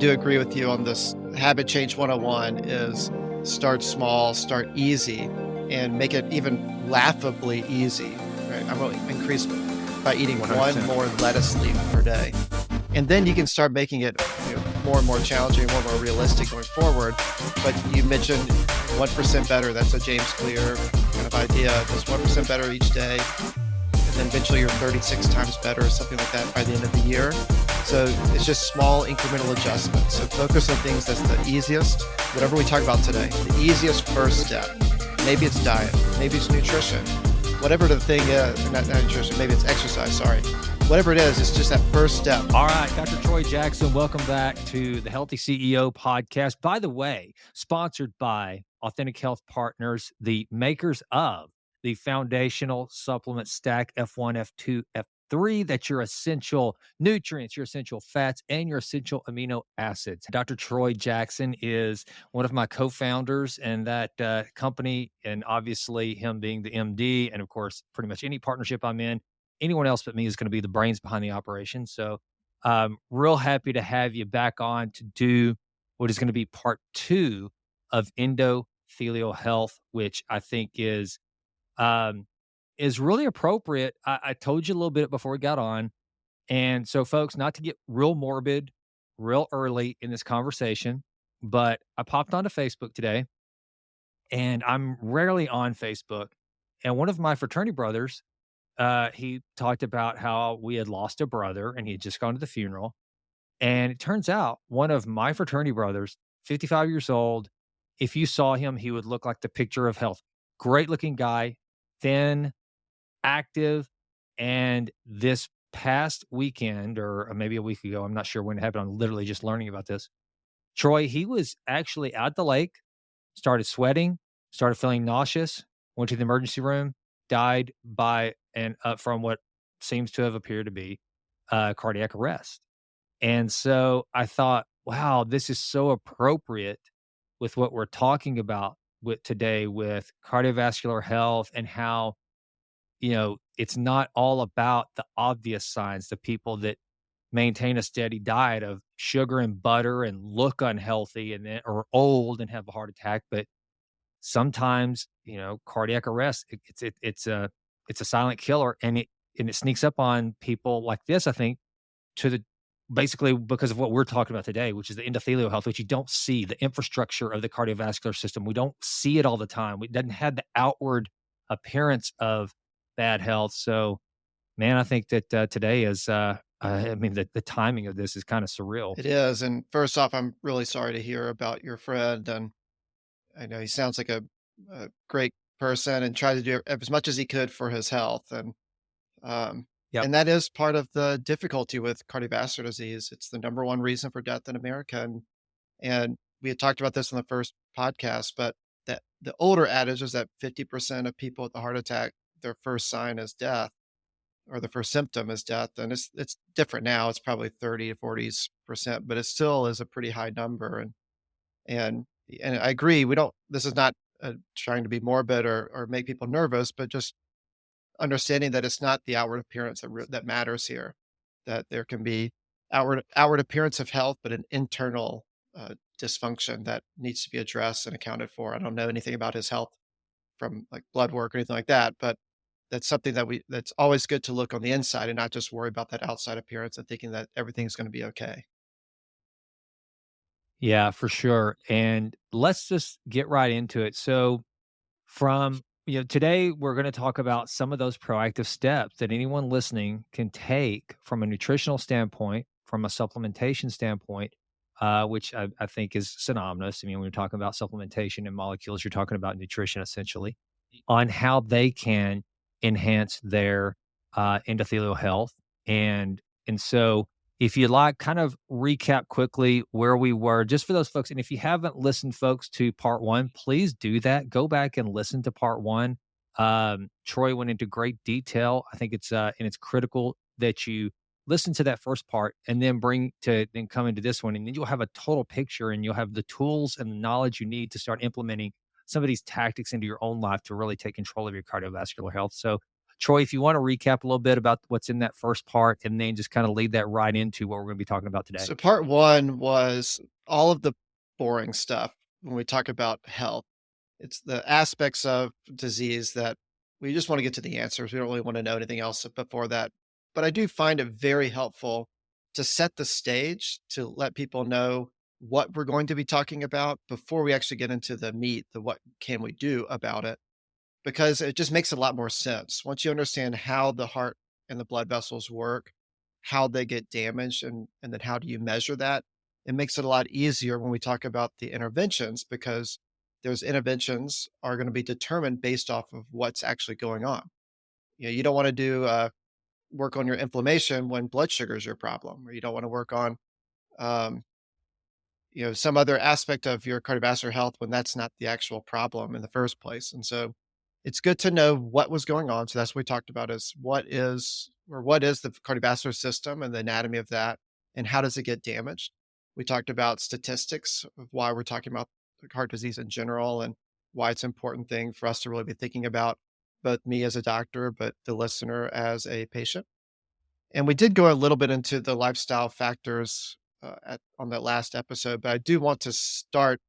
do agree with you on this. Habit change 101 is start small, start easy, and make it even laughably easy. Right? I'm going to increase by eating one 100%. more lettuce leaf per day. And then you can start making it more and more challenging, more and more realistic going forward. But you mentioned 1% better. That's a James Clear kind of idea. Just 1% better each day. And then eventually you're 36 times better or something like that by the end of the year. So it's just small incremental adjustments. So focus on things that's the easiest, whatever we talk about today, the easiest first step. Maybe it's diet, maybe it's nutrition, whatever the thing is, not nutrition, maybe it's exercise, sorry. Whatever it is, it's just that first step. All right, Dr. Troy Jackson, welcome back to the Healthy CEO podcast. By the way, sponsored by Authentic Health Partners, the makers of the foundational supplement stack F1, F2, F3, that's your essential nutrients, your essential fats, and your essential amino acids. Dr. Troy Jackson is one of my co-founders in that company, and obviously him being the MD, and of course, pretty much any partnership I'm in, anyone else but me is going to be the brains behind the operation. So, real happy to have you back on to do what is going to be part 2 of endothelial health, which I think is really appropriate. I told you a little bit before we got on, and so, folks, not to get real morbid, real early in this conversation, but I popped onto Facebook today, and I'm rarely on Facebook, and one of my fraternity brothers he talked about how we had lost a brother and he had just gone to the funeral. And it turns out one of my fraternity brothers, 55 years old, if you saw him, he would look like the picture of health. Great looking guy, thin, active. And this past weekend, or maybe a week ago, I'm not sure when it happened. I'm literally just learning about this. Troy, he was actually at the lake, started sweating, started feeling nauseous, went to the emergency room, died by and from what seems to have appeared to be cardiac arrest. And so I thought, wow, this is so appropriate with what we're talking about with today with cardiovascular health and how, it's not all about the obvious signs, the people that maintain a steady diet of sugar and butter and look unhealthy and then or old and have a heart attack, but sometimes, cardiac arrest, it's a silent killer, and it sneaks up on people like this, I think, to the basically because of what we're talking about today, which is the endothelial health, which you don't see, the infrastructure of the cardiovascular system. We don't see it all the time. It doesn't have the outward appearance of bad health. So, man, I think that today is, the timing of this is kind of surreal. It is. And first off, I'm really sorry to hear about your friend. And I know he sounds like a great person and tried to do as much as he could for his health. Um, Yep. and that is part of the difficulty with cardiovascular disease. It's the number one reason for death in America. And we had talked about this in the first podcast, but that the older adage is that 50% of people with a heart attack, their first sign is death or the first symptom is death. And it's different now. It's probably 30 to 40%, but it still is a pretty high number. And and I agree, we don't this is not, trying to be morbid or make people nervous, but just understanding that it's not the outward appearance that matters here, that there can be outward appearance of health, but an internal, dysfunction that needs to be addressed and accounted for. I don't know anything about his health from, like, blood work or anything like that, but that's something that's always good to look on the inside and not just worry about that outside appearance and thinking that everything's gonna be okay. Yeah, for sure. And let's just get right into it. So, today we're going to talk about some of those proactive steps that anyone listening can take from a nutritional standpoint, from a supplementation standpoint, which I think is synonymous. I mean, when you're talking about supplementation and molecules, you're talking about nutrition essentially, on how they can enhance their endothelial health. And so if you'd like, kind of recap quickly where we were, just for those folks. And if you haven't listened, folks, to part 1, please do that. Go back and listen to part 1. Troy went into great detail. I think and it's critical that you listen to that first part and then come into this one, and then you'll have a total picture and you'll have the tools and the knowledge you need to start implementing some of these tactics into your own life to really take control of your cardiovascular health. So, Troy, if you want to recap a little bit about what's in that first part and then just kind of lead that right into what we're going to be talking about today. So part 1 was all of the boring stuff when we talk about health. It's the aspects of disease that we just wanna get to the answers. We don't really wanna know anything else before that. But I do find it very helpful to set the stage to let people know what we're going to be talking about before we actually get into the meat, the what can we do about it, because it just makes a lot more sense. Once you understand how the heart and the blood vessels work, how they get damaged, and then how do you measure that, it makes it a lot easier when we talk about the interventions because those interventions are going to be determined based off of what's actually going on. You don't want to do work on your inflammation when blood sugar is your problem, or you don't want to work on um, some other aspect of your cardiovascular health when that's not the actual problem in the first place. And so it's good to know what was going on. So that's what we talked about is what is the cardiovascular system and the anatomy of that and how does it get damaged? We talked about statistics of why we're talking about heart disease in general and why it's an important thing for us to really be thinking about both me as a doctor, but the listener as a patient. And we did go a little bit into the lifestyle factors on that last episode, but I do want to start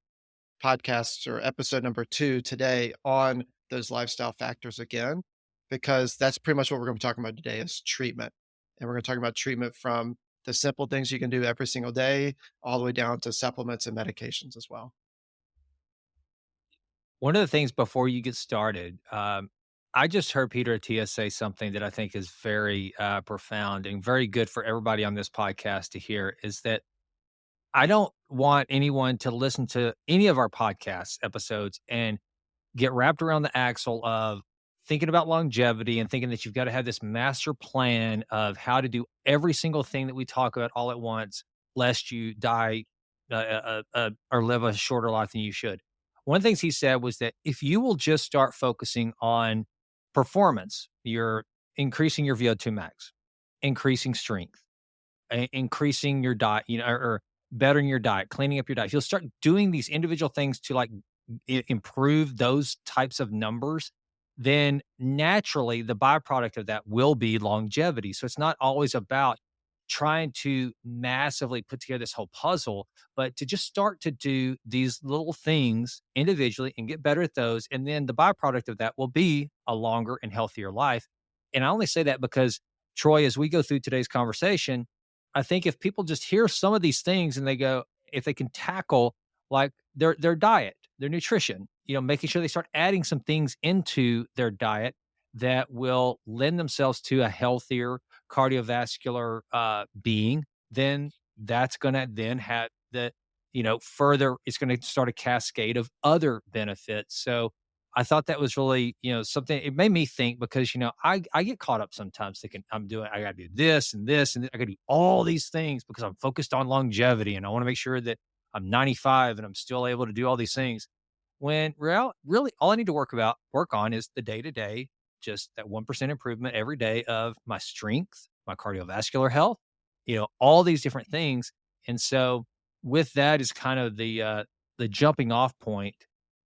podcast or episode number 2 today on those lifestyle factors again, because that's pretty much what we're going to be talking about today is treatment. And we're going to talk about treatment from the simple things you can do every single day, all the way down to supplements and medications as well. One of the things before you get started, I just heard Peter Attia say something that I think is very profound and very good for everybody on this podcast to hear is that I don't want anyone to listen to any of our podcast episodes and get wrapped around the axle of thinking about longevity and thinking that you've got to have this master plan of how to do every single thing that we talk about all at once, lest you die or live a shorter life than you should. One of the things he said was that if you will just start focusing on performance, you're increasing your VO2 max, increasing strength, increasing your diet, or bettering your diet, cleaning up your diet. If you'll start doing these individual things to like improve those types of numbers, then naturally the byproduct of that will be longevity. So it's not always about trying to massively put together this whole puzzle, but to just start to do these little things individually and get better at those. And then the byproduct of that will be a longer and healthier life. And I only say that because, Troy, as we go through today's conversation, I think if people just hear some of these things and they go, if they can tackle like their diet, their nutrition, making sure they start adding some things into their diet that will lend themselves to a healthier cardiovascular being, then that's going to then have further, it's going to start a cascade of other benefits. So I thought that was really, something it made me think because, I get caught up sometimes thinking I got to do this and this and I got to do all these things because I'm focused on longevity and I want to make sure that I'm 95 and I'm still able to do all these things. When really all I need to work on is the day to day, just that 1% improvement every day of my strength, my cardiovascular health, all these different things. And so with that is kind of the jumping off point.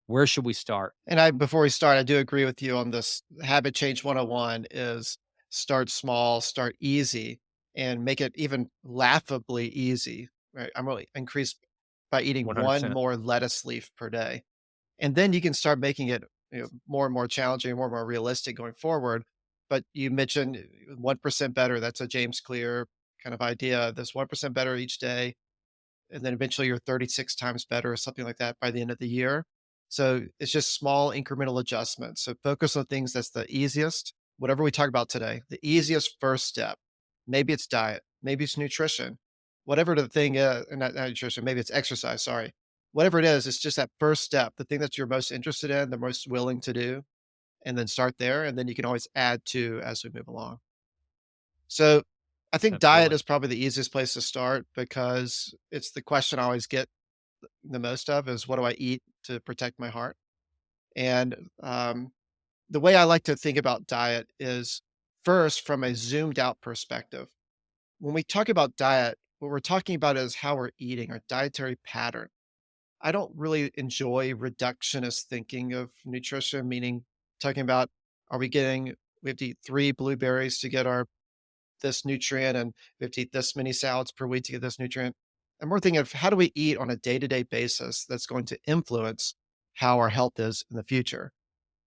Where should we start? And before we start, I do agree with you on this habit change 101 is start small, start easy, and make it even laughably easy, right? I'm really increased by eating one 100%. more lettuce leaf per day. And then you can start making it more and more challenging, more and more realistic going forward. But you mentioned 1% better. That's a James Clear kind of idea. This 1% better each day and then eventually you're 36 times better or something like that by the end of the year. So it's just small incremental adjustments. So focus on things that's the easiest, whatever we talk about today, the easiest first step. Maybe it's diet, maybe it's nutrition, whatever the thing is, not nutrition, maybe it's exercise, sorry. Whatever it is, it's just that first step, the thing that you're most interested in, the most willing to do, and then start there. And then you can always add to as we move along. So I think diet Absolutely. is probably the easiest place to start because it's the question I always get the most of is what do I eat to protect my heart? And the way I like to think about diet is first from a zoomed out perspective. When we talk about diet, what we're talking about is how we're eating, our dietary pattern. I don't really enjoy reductionist thinking of nutrition, meaning talking about are we getting we have to eat 3 blueberries to get our this nutrient, and we have to eat this many salads per week to get this nutrient. And we're thinking of how do we eat on a day-to-day basis that's going to influence how our health is in the future.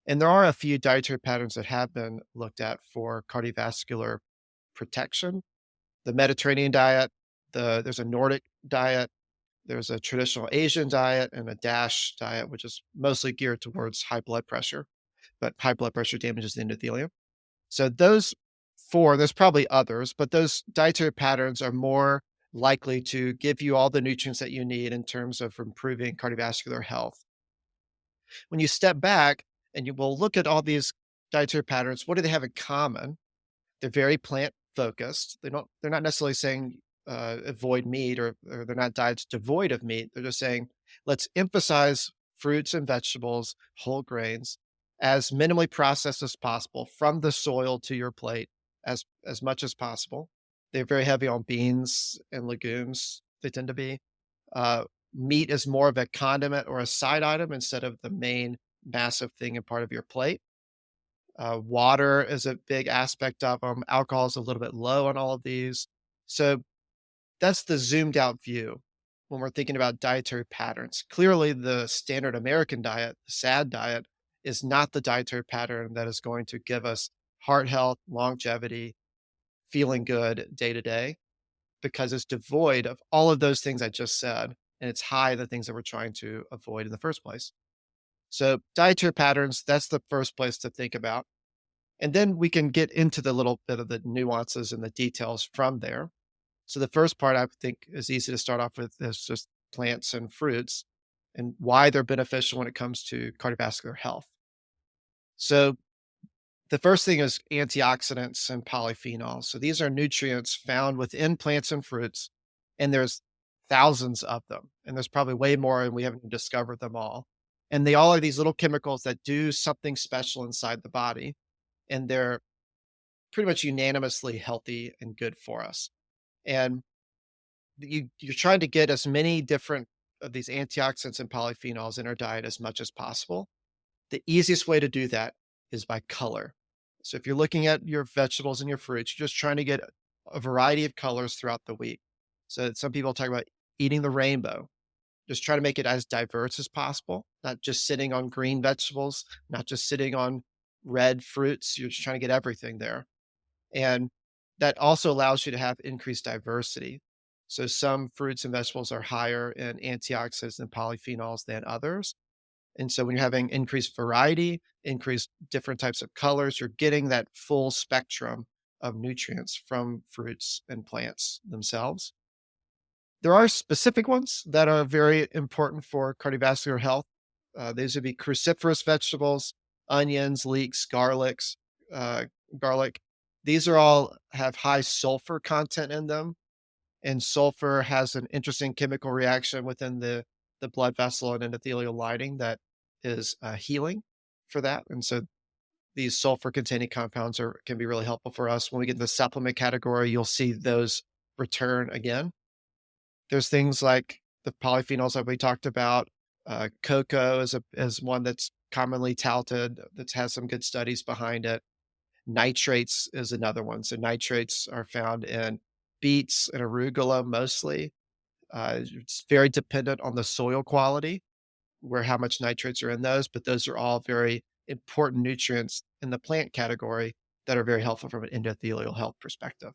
And there are a few dietary patterns that have been looked at for cardiovascular protection. The Mediterranean diet, there's a Nordic diet, there's a traditional Asian diet, and a DASH diet, which is mostly geared towards high blood pressure, but high blood pressure damages the endothelium. So those 4, there's probably others, but those dietary patterns are more likely to give you all the nutrients that you need in terms of improving cardiovascular health. When you step back and you will look at all these dietary patterns, what do they have in common? They're very plant focused. They're not necessarily saying avoid meat, or they're not diets devoid of meat. They're just saying let's emphasize fruits and vegetables, whole grains, as minimally processed as possible from the soil to your plate as much as possible. They're very heavy on beans and legumes. They tend to be. Uh, Meat is more of a condiment or a side item instead of the main massive thing and part of your plate. Water is a big aspect of them. Alcohol is a little bit low on all of these. So that's the zoomed out view when we're thinking about dietary patterns. Clearly, the standard American diet, the SAD diet, is not the dietary pattern that is going to give us heart health, longevity, feeling good day to day, because it's devoid of all of those things I just said. And it's high in the things that we're trying to avoid in the first place. So, dietary patterns, that's the first place to think about. And then we can get into the little bit of the nuances and the details from there. So the first part I think is easy to start off with is just plants and fruits and why they're beneficial when it comes to cardiovascular health. So the first thing is antioxidants and polyphenols. So these are nutrients found within plants and fruits, and there's thousands of them. And there's probably way more, and we haven't discovered them all. And they all are these little chemicals that do something special inside the body, and they're pretty much unanimously healthy and good for us. And you're trying to get as many different of these antioxidants and polyphenols in our diet as much as possible. The easiest way to do that is by color. So if you're looking at your vegetables and your fruits, you're just trying to get a variety of colors throughout the week. So some people talk about eating the rainbow. Just try to make it as diverse as possible, not just sitting on green vegetables, not just sitting on red fruits. You're just trying to get everything there. And that also allows you to have increased diversity. So some fruits and vegetables are higher in antioxidants and polyphenols than others. And so when you're having increased variety, increased different types of colors, you're getting that full spectrum of nutrients from fruits and plants themselves. There are specific ones that are very important for cardiovascular health. These would be cruciferous vegetables, onions, leeks, uh, garlic. These are all have high sulfur content in them, and sulfur has an interesting chemical reaction within the blood vessel and endothelial lining that is healing for that. And so these sulfur containing compounds are can be really helpful for us. When we get in the supplement category, you'll see those return again. There's things like the polyphenols that we talked about. Cocoa is one that's commonly touted that has some good studies behind it. Nitrates is another one. So nitrates are found in beets and arugula mostly. It's very dependent on the soil quality, where how much nitrates are in those, but those are all very important nutrients in the plant category that are very helpful from an endothelial health perspective.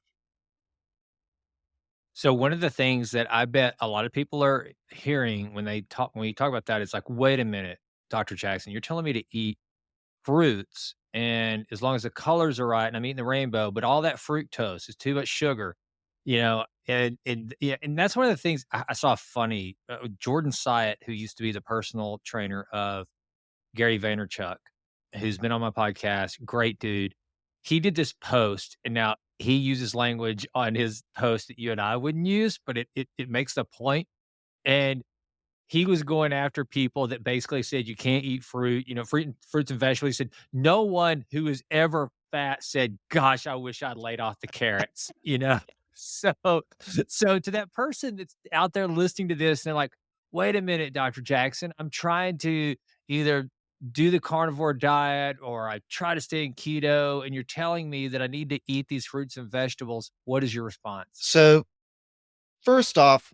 So one of the things that I bet a lot of people are hearing when you talk about that, it's like, wait a minute, Dr. Jackson, you're telling me to eat fruits, and as long as the colors are right and I'm eating the rainbow, but all that fructose is too much sugar, and yeah, and that's one of the things I saw funny. Jordan Syatt, who used to be the personal trainer of Gary Vaynerchuk, who's been on my podcast, great dude. He did this post, and now he uses language on his post that you and I wouldn't use, but it makes the point. And he was going after people that basically said you can't eat fruit, fruits and vegetables. He said, no one who is ever fat said, gosh, I wish I'd laid off the carrots. So so to that person that's out there listening to this, and they're like, wait a minute, Dr. Jackson, I'm trying to either do the carnivore diet or I try to stay in keto and you're telling me that I need to eat these fruits and vegetables, what is your response? So, first off,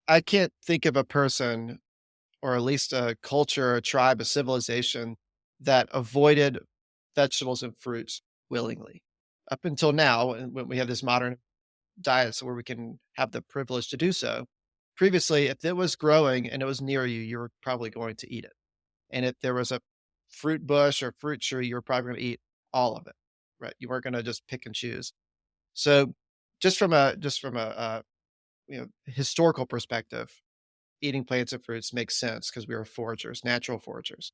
I can't think of a person or at least a culture, a tribe, a civilization that avoided vegetables and fruits willingly. Up until now, and when we have this modern diet so where we can have the privilege to do so. Previously, if it was growing and it was near you, you were probably going to eat it. And if there was a fruit bush or fruit tree, you were probably going to eat all of it, right? You weren't going to just pick and choose. So, just from a historical perspective, eating plants and fruits makes sense because we were foragers, natural foragers.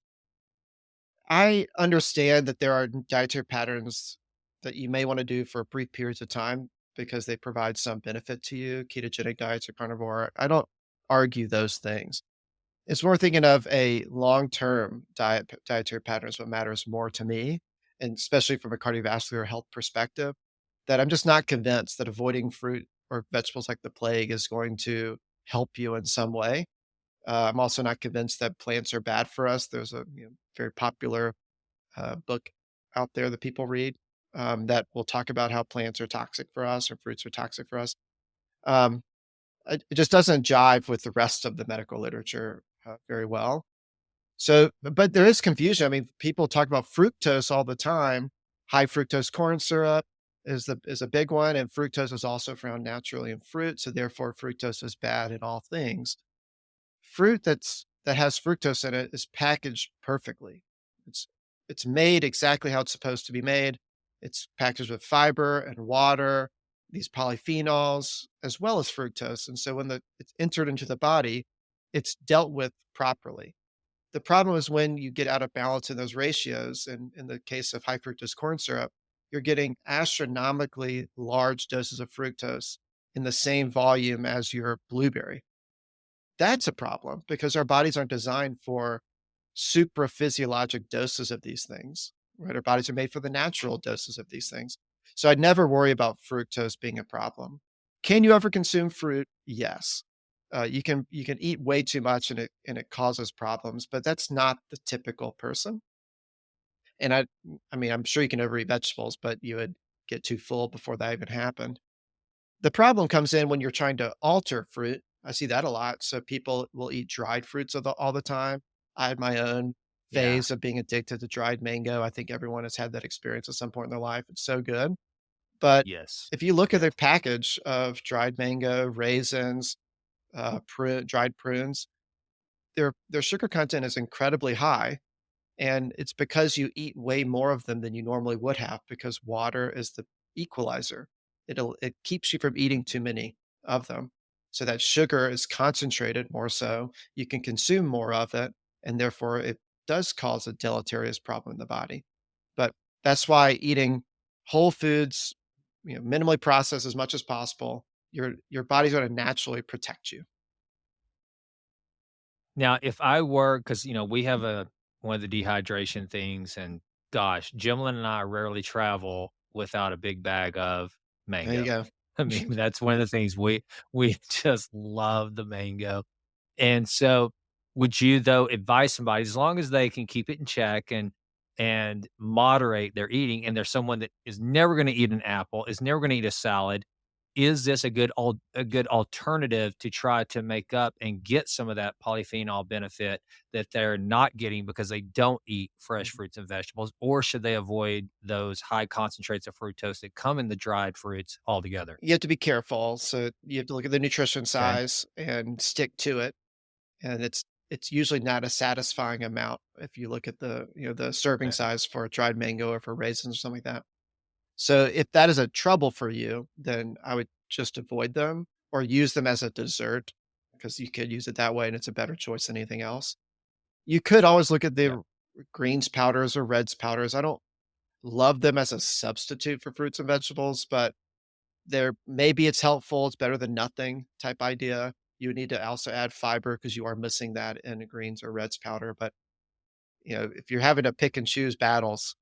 I understand that there are dietary patterns that you may want to do for brief periods of time because they provide some benefit to you, ketogenic diets or carnivore. I don't argue those things. It's more thinking of a long-term dietary pattern is what matters more to me, and especially from a cardiovascular health perspective, that I'm just not convinced that avoiding fruit or vegetables like the plague is going to help you in some way. I'm also not convinced that plants are bad for us. There's a very popular book out there that people read that will talk about how plants are toxic for us or fruits are toxic for us. Um, it just doesn't jive with the rest of the medical literature very well. So, but there is confusion. I mean, people talk about fructose all the time. High fructose corn syrup is a big one, and fructose is also found naturally in fruit. So, therefore, fructose is bad in all things. Fruit that has fructose in it is packaged perfectly. It's it's made exactly how it's supposed to be made. It's packaged with fiber and water, these polyphenols, as well as fructose. And so when it's entered into the body, it's dealt with properly. The problem is when you get out of balance in those ratios, and in the case of high fructose corn syrup, you're getting astronomically large doses of fructose in the same volume as your blueberry. That's a problem because our bodies aren't designed for supraphysiologic doses of these things, right? Our bodies are made for the natural doses of these things. So I'd never worry about fructose being a problem. Can you ever consume fruit? Yes. You can eat way too much and it causes problems, but that's not the typical person. And I mean I'm sure you can overeat vegetables, but you would get too full before that even happened. The problem comes in when you're trying to alter fruit. I see that a lot. So people will eat dried fruits all the time. I had my own Yeah. phase of being addicted to dried mango. I think everyone has had that experience at some point in their life. It's so good. But Yes. if you look at Yes. the package of dried mango, raisins, dried prunes, their sugar content is incredibly high. And it's because you eat way more of them than you normally would have because water is the equalizer. It keeps you from eating too many of them. So that sugar is concentrated more so. You can consume more of it, and therefore it does cause a deleterious problem in the body. But that's why eating whole foods, minimally processed as much as possible, your body's going to naturally protect you. Now, if I were, because we have a one of the dehydration things, and gosh, Jimlin and I rarely travel without a big bag of There you mango. go. I mean, that's one of the things we just love the mango. And so, would you though advise somebody as long as they can keep it in check and moderate their eating, and there's someone that is never going to eat an apple, is never going to eat a salad, is this a good alternative to try to make up and get some of that polyphenol benefit that they're not getting because they don't eat fresh fruits and vegetables, or should they avoid those high concentrates of fructose that come in the dried fruits altogether? You have to be careful. So you have to look at the nutrition Okay. size and stick to it. And it's usually not a satisfying amount if you look at the serving Okay. size for a dried mango or for raisins or something like that. So if that is a trouble for you, then I would just avoid them or use them as a dessert because you could use it that way and it's a better choice than anything else. You could always look at Yeah. the greens powders or reds powders. I don't love them as a substitute for fruits and vegetables, but maybe it's helpful, it's better than nothing type idea. You would need to also add fiber because you are missing that in a greens or reds powder, but, if you're having to pick and choose battles,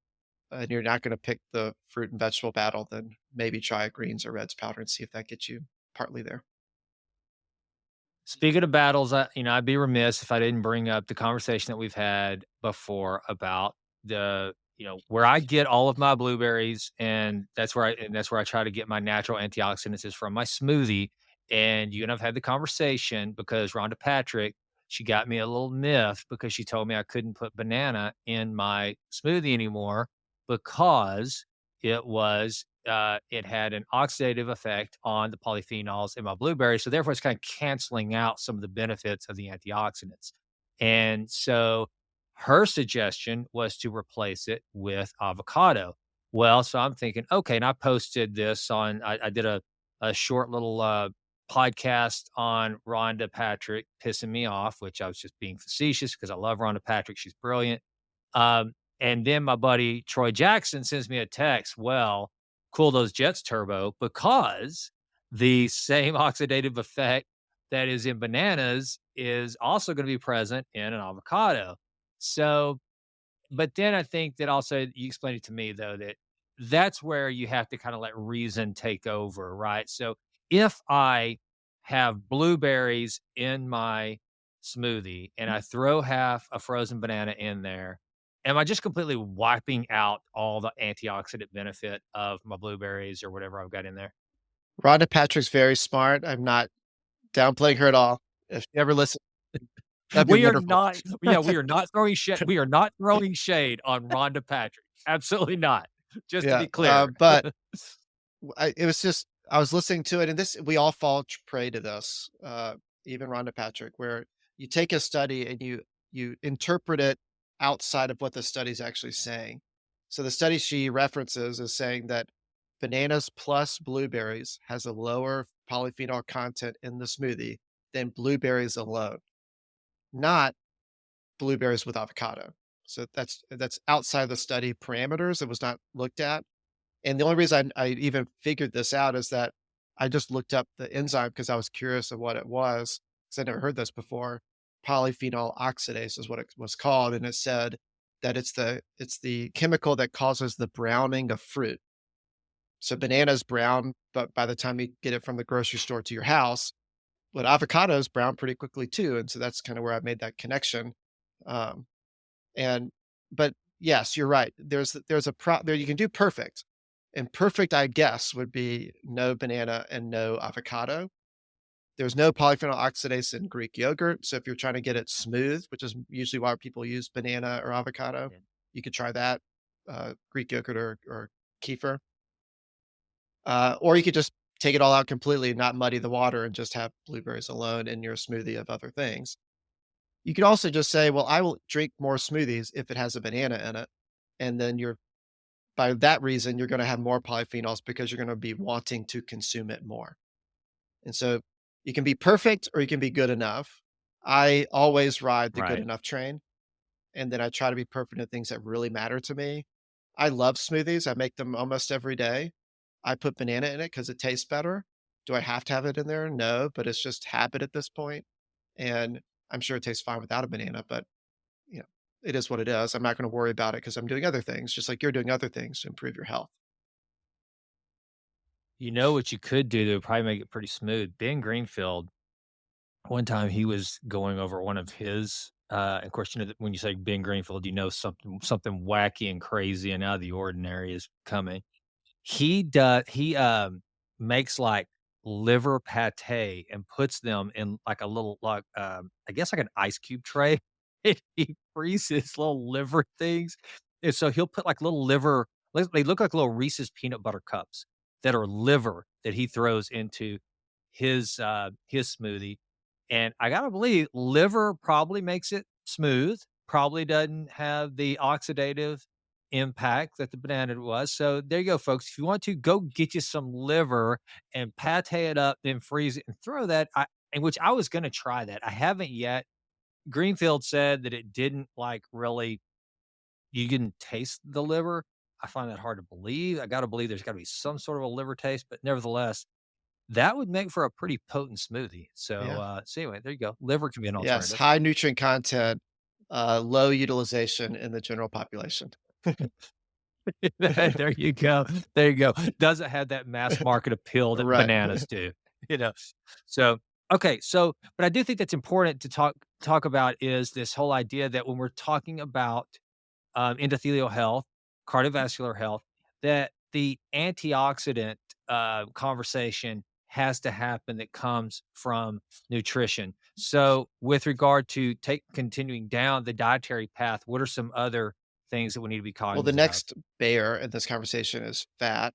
and you're not gonna pick the fruit and vegetable battle, then maybe try a greens or reds powder and see if that gets you partly there. Speaking of battles, I'd be remiss if I didn't bring up the conversation that we've had before about where I get all of my blueberries, and that's where I try to get my natural antioxidants is from my smoothie. And you and I've had the conversation because Rhonda Patrick, she got me a little myth because she told me I couldn't put banana in my smoothie anymore because it had an oxidative effect on the polyphenols in my blueberries. So therefore, it's kind of canceling out some of the benefits of the antioxidants. And so her suggestion was to replace it with avocado. Well, so I'm thinking, okay, and I posted this I did a short little podcast on Rhonda Patrick pissing me off, which I was just being facetious because I love Rhonda Patrick. She's brilliant. And then my buddy Troy Jackson sends me a text. Well, cool those jets turbo because the same oxidative effect that is in bananas is also going to be present in an avocado. So but then I think that also you explained it to me though that that's where you have to kind of let reason take over, right? So if I have blueberries in my smoothie and I throw half a frozen banana in there, am I just completely wiping out all the antioxidant benefit of my blueberries or whatever I've got in there? Rhonda Patrick's very smart. I'm not downplaying her at all. If you ever listen, that'd be We are wonderful. not, yeah, we are not throwing shade on Rhonda Patrick. Absolutely not. Just to Yeah, be clear. but it was just I was listening to it, and this we all fall prey to this, even Rhonda Patrick, where you take a study and you interpret it outside of what the study's actually saying. So the study she references is saying that bananas plus blueberries has a lower polyphenol content in the smoothie than blueberries alone, not blueberries with avocado. So that's outside the study parameters. It was not looked at. And the only reason I even figured this out is that I just looked up the enzyme because I was curious of what it was, because I never heard this before. Polyphenol oxidase is what it was called, and it said that it's the chemical that causes the browning of fruit. So banana's brown, but by the time you get it from the grocery store to your house, but avocados brown pretty quickly too, and so that's kind of where I made that connection. Um, and but yes, you're right. There's a there you can do perfect. And perfect, I guess, would be no banana and no avocado. There's no polyphenol oxidase in Greek yogurt. So if you're trying to get it smooth, which is usually why people use banana or avocado, Yeah. you could try that, Greek yogurt or kefir. Or you could just take it all out completely, not muddy the water, and just have blueberries alone in your smoothie of other things. You could also just say, well, I will drink more smoothies if it has a banana in it. And then you're by that reason, you're gonna have more polyphenols because you're gonna be wanting to consume it more. And so you can be perfect or you can be good enough. I always ride the good Right. enough train, and then I try to be perfect in things that really matter to me. I love smoothies. I make them almost every day. I put banana in it because it tastes better. Do I have to have it in there? No, but it's just habit at this point. And I'm sure it tastes fine without a banana, but you know, it is what it is. I'm not going to worry about it because I'm doing other things, just like you're doing other things to improve your health. You know what you could do that would probably make it pretty smooth? Ben Greenfield, one time he was going over one of his, of course, when you say Ben Greenfield, you know something wacky and crazy and out of the ordinary is coming. He makes, like, liver pate and puts them in, like, a little, like, I guess, like, an ice cube tray, and he freezes little liver things, and so he'll put, like, little liver they look like little Reese's peanut butter cups that are liver that he throws into his smoothie, and I gotta believe liver probably makes it smooth, probably doesn't have the oxidative impact that the banana was. So there you go, folks. If you want to go get you some liver and pate it up, then freeze it and throw that. In which I was going to try that. I haven't yet. Greenfield said that it didn't like really. You didn't taste the liver. I find that hard to believe. I got to believe there's got to be some sort of a liver taste, but nevertheless, that would make for a pretty potent smoothie. So, Yeah. so anyway, there you go. Liver can be an Yes, alternative. high nutrient content, low utilization in the general population. There you go. There you go. Doesn't have that mass market appeal that Right. bananas do, you know? So, Okay, so but I do think that's important to talk about is this whole idea that when we're talking about endothelial health, cardiovascular health, that the antioxidant conversation has to happen that comes from nutrition. So, with regard to take continuing down the dietary path, what are some other things that we need to be Well, the cognizant of? next bear in this conversation is fat,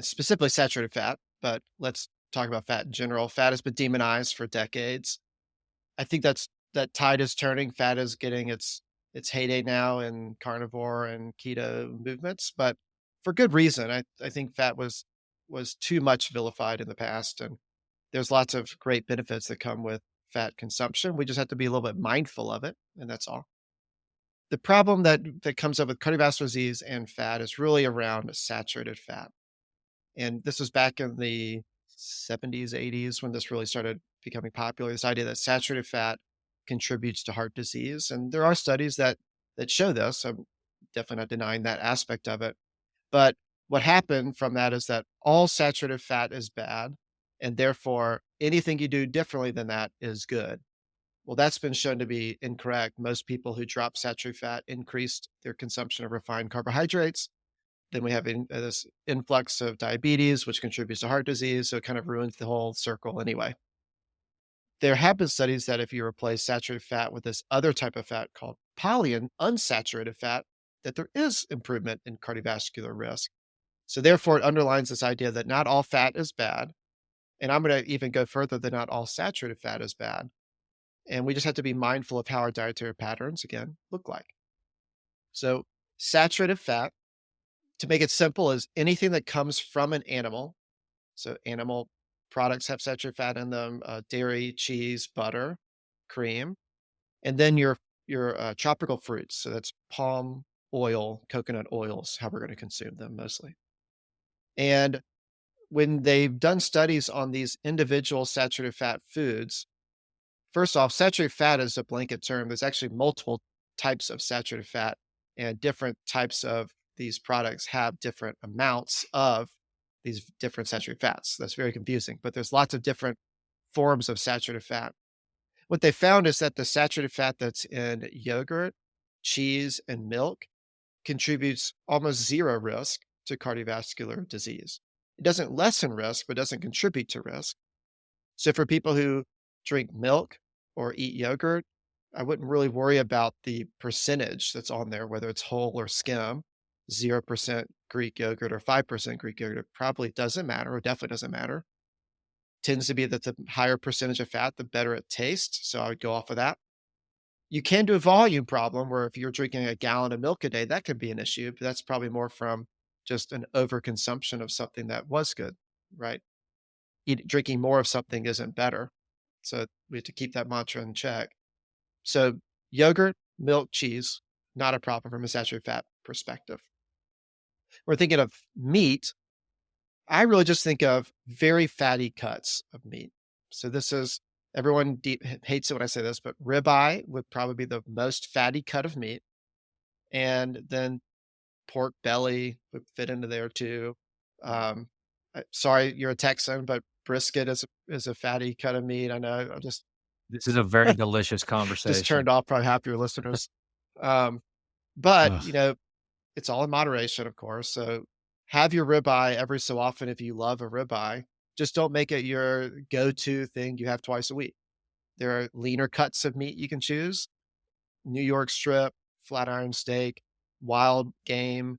specifically saturated fat, but let's talk about fat in general. Fat has been demonized for decades. I think that tide is turning. Fat is getting its heyday now in carnivore and keto movements, but for good reason. I think fat was too much vilified in the past, and there's lots of great benefits that come with fat consumption. We just have to be a little bit mindful of it, and that's all. The problem that comes up with cardiovascular disease and fat is really around saturated fat. And this was back in the 70s, 80s when this really started becoming popular. This idea that saturated fat contributes to heart disease. And there are studies that show this. I'm definitely not denying that aspect of it. But what happened from that is that all saturated fat is bad. And therefore, anything you do differently than that is good. Well, that's been shown to be incorrect. Most people who drop saturated fat increased their consumption of refined carbohydrates. Then we have this influx of diabetes, which contributes to heart disease. So it kind of ruins the whole circle anyway. There have been studies that if you replace saturated fat with this other type of fat called polyunsaturated fat, that there is improvement in cardiovascular risk. So therefore, it underlines this idea that not all fat is bad. And I'm going to even go further that not all saturated fat is bad. And we just have to be mindful of how our dietary patterns, again, look like. So saturated fat, to make it simple, is anything that comes from an animal. So animal products have saturated fat in them, dairy, cheese, butter, cream, and then your tropical fruits. So that's palm oil, coconut oils, how we're going to consume them mostly. And when they've done studies on these individual saturated fat foods, first off, saturated fat is a blanket term. There's actually multiple types of saturated fat, and different types of these products have different amounts of these different saturated fats. That's very confusing, but there's lots of different forms of saturated fat. What they found is that the saturated fat that's in yogurt, cheese, and milk contributes almost zero risk to cardiovascular disease. It doesn't lessen risk, but doesn't contribute to risk. So for people who drink milk or eat yogurt, I wouldn't really worry about the percentage that's on there, whether it's whole or skim. 0% Greek yogurt or 5% Greek yogurt, it probably doesn't matter, or definitely doesn't matter. Tends to be that the higher percentage of fat, the better it tastes. So I would go off of that. You can do a volume problem where if you're drinking a gallon of milk a day, that could be an issue, but that's probably more from just an overconsumption of something that was good, right? Drinking more of something isn't better. So we have to keep that mantra in check. So yogurt, milk, cheese, not a problem from a saturated fat perspective. We're thinking of meat. I really just think of very fatty cuts of meat. So this is everyone hates it when I say this, but ribeye would probably be the most fatty cut of meat, and then pork belly would fit into there too. Sorry, you're a Texan, but brisket is a fatty cut of meat. I know. I'm This is a very delicious just conversation. turned off. Probably half your listeners. Um, but Ugh. it's all in moderation, of course. So have your ribeye every so often if you love a ribeye. Just don't make it your go-to thing you have twice a week. There are leaner cuts of meat you can choose: New York strip, flat iron steak, wild game,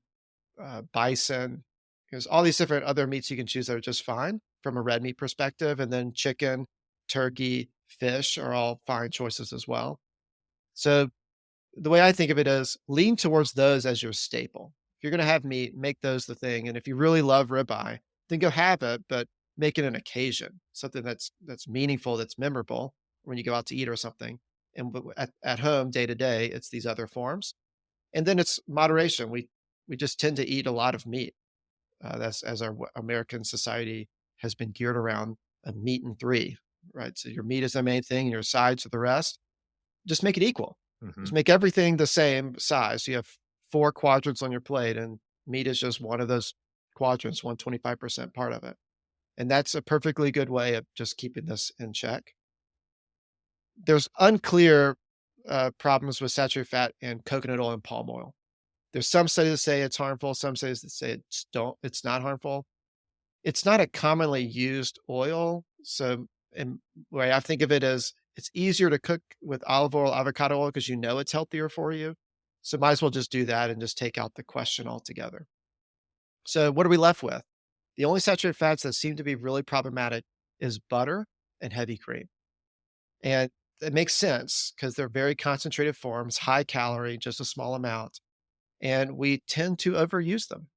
bison. There's all these different other meats you can choose that are just fine from a red meat perspective. And then chicken, turkey, fish are all fine choices as well. So the way I think of it is lean towards those as your staple. If you're going to have meat, make those the thing. And if you really love ribeye, then go have it, but make it an occasion, something that's meaningful, that's memorable when you go out to eat or something. And at home, day to day, it's these other forms. And then it's moderation. We just tend to eat a lot of meat. That's as our American society has been geared around a meat and three, right? So your meat is the main thing, and your sides are the rest. Just make it equal. Just Mhm. make everything the same size. So you have 4 quadrants on your plate, and meat is just one of those quadrants, 125% part of it. And that's a perfectly good way of just keeping this in check. There's unclear problems with saturated fat in coconut oil and palm oil. There's some studies that say it's harmful, some studies that say it's not harmful. It's not a commonly used oil, so and the way I think of it is it's easier to cook with olive oil, avocado oil because you know it's healthier for you. So might as well just do that and just take out the question altogether. So what are we left with? The only saturated fats that seem to be really problematic is butter and heavy cream. And it makes sense because they're very concentrated forms, high calorie, just a small amount, and we tend to overuse them.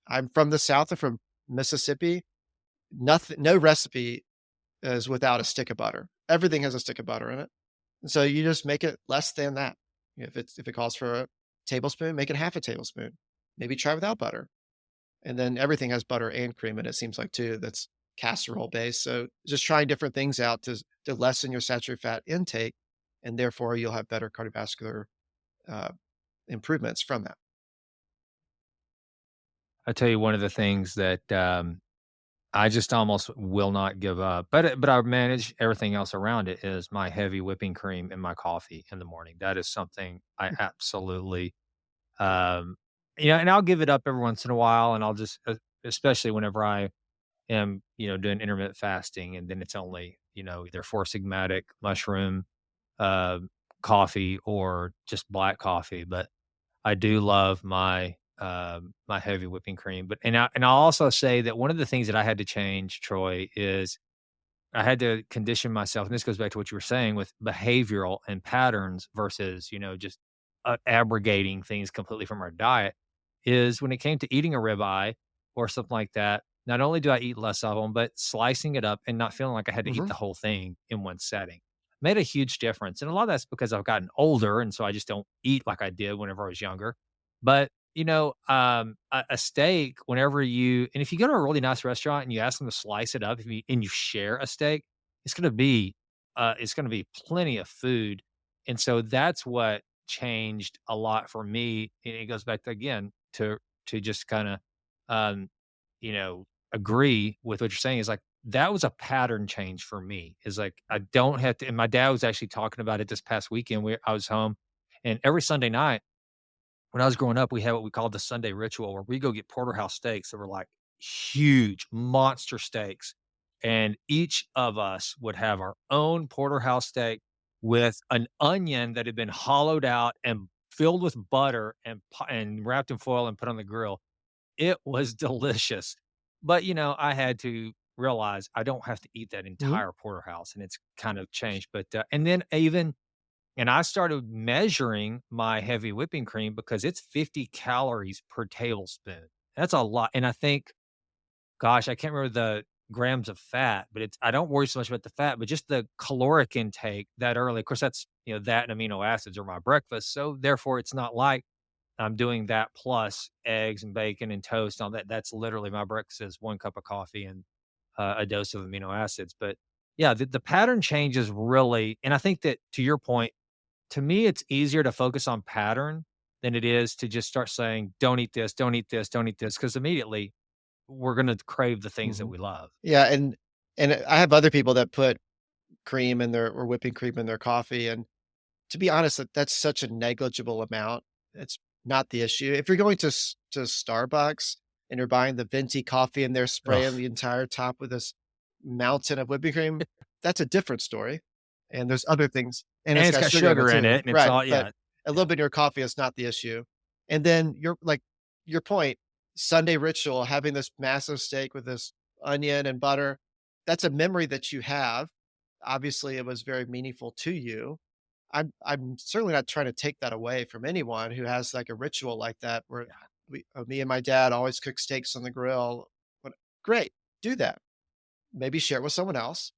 I'm from the South, I'm from Mississippi. Nothing, no recipe is without a stick of butter. Everything has a stick of butter in it. And so you just make it less than that. If it calls for a tablespoon, make it half a tablespoon. Maybe try without butter. And then everything has butter and cream in it, seems like too, that's casserole based. So just trying different things out to lessen your saturated fat intake, and therefore you'll have better cardiovascular uh, improvements from that. I tell you one of the things that, I just almost will not give up, but I manage everything else around it is my heavy whipping cream in my coffee in the morning. That is something I absolutely, um, and I'll give it up every once in a while, and I'll just, especially whenever I am, doing intermittent fasting, and then it's only, either four sigmatic mushroom, uh, coffee or just black coffee. But I do love my heavy whipping cream. I'll also say that one of the things that I had to change, Troy, is I had to condition myself, and this goes back to what you were saying with behavioral and patterns versus, just abrogating things completely from our diet. Is when it came to eating a ribeye or something like that, not only do I eat less of them, but slicing it up and not feeling like I had to eat Hmm. the whole thing in one setting made a huge difference. And a lot of that's because I've gotten older. And so I just don't eat like I did whenever I was younger. But a steak, whenever and if you go to a really nice restaurant and you ask them to slice it up, and you share a steak, it's gonna be plenty of food, and so that's what changed a lot for me, and it goes back to, again, to just kinda, um, agree with what you're saying is, like, that was a pattern change for me, is, like, I don't have to, and my dad was actually talking about it this past weekend where I was home, and every Sunday night when I was growing up, we had what we called the Sunday ritual where we go get porterhouse steaks that were like huge monster steaks. And each of us would have our own porterhouse steak with an onion that had been hollowed out and filled with butter and wrapped in foil and put on the grill. It was delicious. But, I had to realize I don't have to eat that Hmm. entire porterhouse, and it's kind of changed. And then even and I started measuring my heavy whipping cream because it's 50 calories per tablespoon. That's a lot. And I think, gosh, I can't remember the grams of fat, but I don't worry so much about the fat, but just the caloric intake that early. Of course, that's, that and amino acids are my breakfast. So therefore, it's not like I'm doing that plus eggs and bacon and toast and all that. That's literally my breakfast is 1 cup of coffee and a dose of amino acids. But yeah, the pattern changes really. And I think that to your point, to me, it's easier to focus on pattern than it is to just start saying, "Don't eat this, don't eat this, don't eat this," because immediately we're gonna crave the things that Hmm. we love. Yeah, and I have other people that put cream in their or whipping cream in their coffee, and to be honest, that's such a negligible amount. It's not the issue. If you're going to Starbucks and you're buying the venti coffee and they're spraying Ugh, the entire top with this mountain of whipping cream, that's a different story. And there's other things, and and it's it's got got sugar in it sugar in too, it, and it's right? all But yeah, a little yeah, bit in your coffee is not the issue. And then your point, Sunday ritual, having this massive steak with this onion and butter, that's a memory that you have. Obviously, it was very meaningful to you. I'm certainly not trying to take that away from anyone who has, like, a ritual like that where yeah, me and my dad always cook steaks on the grill. What great, do that. Maybe share it with someone else,